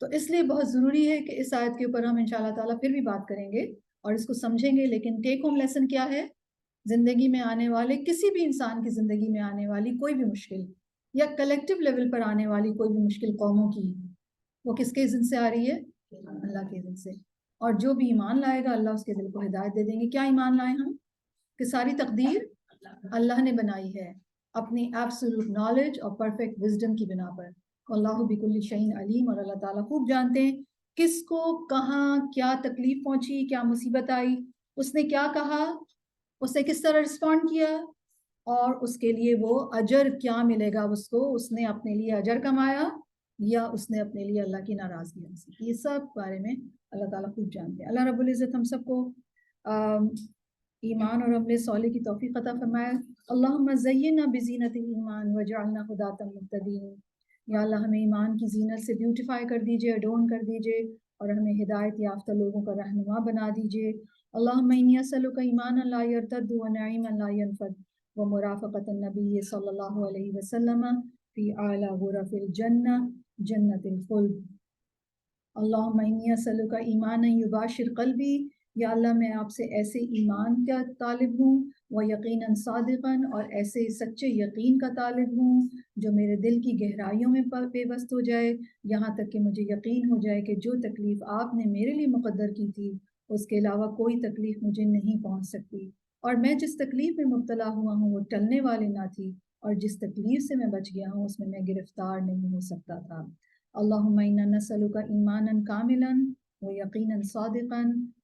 تو اس لیے بہت ضروری ہے کہ اس آیت کے اوپر ہم انشاءاللہ تعالیٰ پھر بھی بات کریں گے اور اس کو سمجھیں گے. لیکن ٹیک ہوم لیسن کیا ہے؟ زندگی میں آنے والے کسی بھی انسان کی زندگی میں آنے والی کوئی بھی مشکل یا کلیکٹیو لیول پر آنے والی کوئی بھی مشکل قوموں کی، وہ کس کے اذن سے آ رہی ہے؟ اللہ کے اذن سے. اور جو بھی ایمان لائے گا اللہ اس کے دل کو ہدایت دے دیں گے. کیا ایمان لائیں ہم؟ کہ ساری تقدیر اللہ نے بنائی ہے اپنی ایبسولوٹ نالج اور پرفیکٹ وزڈم کی بنا پر. اللہ بکل شیء علیم، اور اللہ تعالیٰ خوب جانتے ہیں کس کو کہاں کیا تکلیف پہنچی، کیا مصیبت آئی، اس نے کیا کہا، اس نے کس طرح رسپونڈ کیا، اور اس کے لیے وہ اجر کیا ملے گا اس کو. اس نے اپنے لیے اجر کمایا یا اس نے اپنے لیے اللہ کی ناراضگی حاصل کی. یہ سب بارے میں اللہ تعالیٰ خوب جانتے ہیں. اللہ رب العزت ہم سب کو ایمان اور عمل صالح کی توفیق عطا فرمائے. اللہم زینا بزینت الایمان وجعلنا ہداۃ مہتدین. یا اللہ ہمیں ایمان کی زینت سے بیوٹیفائی کر دیجئے، اڈورن کر دیجئے، اور ہمیں ہدایت یافتہ لوگوں کا رہنما بنا دیجئے. اللہم انی اسألک ایمانا لا یرتد ونعیما لا ینفد ومرافقۃ النبی صلی اللہ علیہ وسلم فی اعلی غرف الجنہ جنت الخلد. اللہم انی اسألک ایمانا یباشر قلبی. یا اللہ میں آپ سے ایسے ایمان کا طالب ہوں و یقیناً صادقاً، اور ایسے سچے یقین کا طالب ہوں جو میرے دل کی گہرائیوں میں پیوست ہو جائے، یہاں تک کہ مجھے یقین ہو جائے کہ جو تکلیف آپ نے میرے لیے مقدر کی تھی اس کے علاوہ کوئی تکلیف مجھے نہیں پہنچ سکتی، اور میں جس تکلیف میں مبتلا ہوا ہوں وہ ٹلنے والی نہ تھی، اور جس تکلیف سے میں بچ گیا ہوں اس میں گرفتار نہیں ہو سکتا تھا. اللہم انا نسألک ایمانا کاملا ویقینا صادقا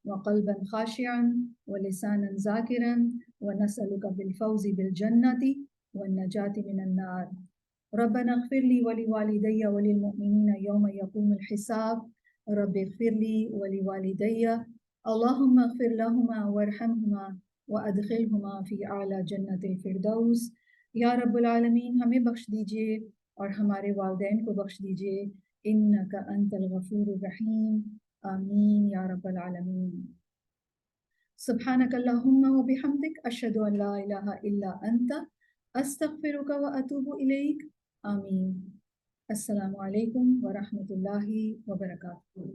وقلبا خاشعا ولسانا ذاکرا ونسألک بالفوز بالجنة والنجاة من النار. ربنا اغفر لي ولوالدي وللمؤمنين يوم يقوم الحساب. رب اغفر لي ولوالدي اللهم اغفر لهما وارحمهما وادخلهما في اعلی جنت الفردوس. یا رب العالمین ہمیں بخش دیجئے اور ہمارے والدین کو بخش دیجئے. انک انت الغفور الرحیم. آمین یا رب العالمین. سبحانک اللہم وبحمدک اشہد ان لا الہ الا انت استغفرک واتوب الیک. آمین. السلام علیکم ورحمۃ اللہ وبرکاتہ.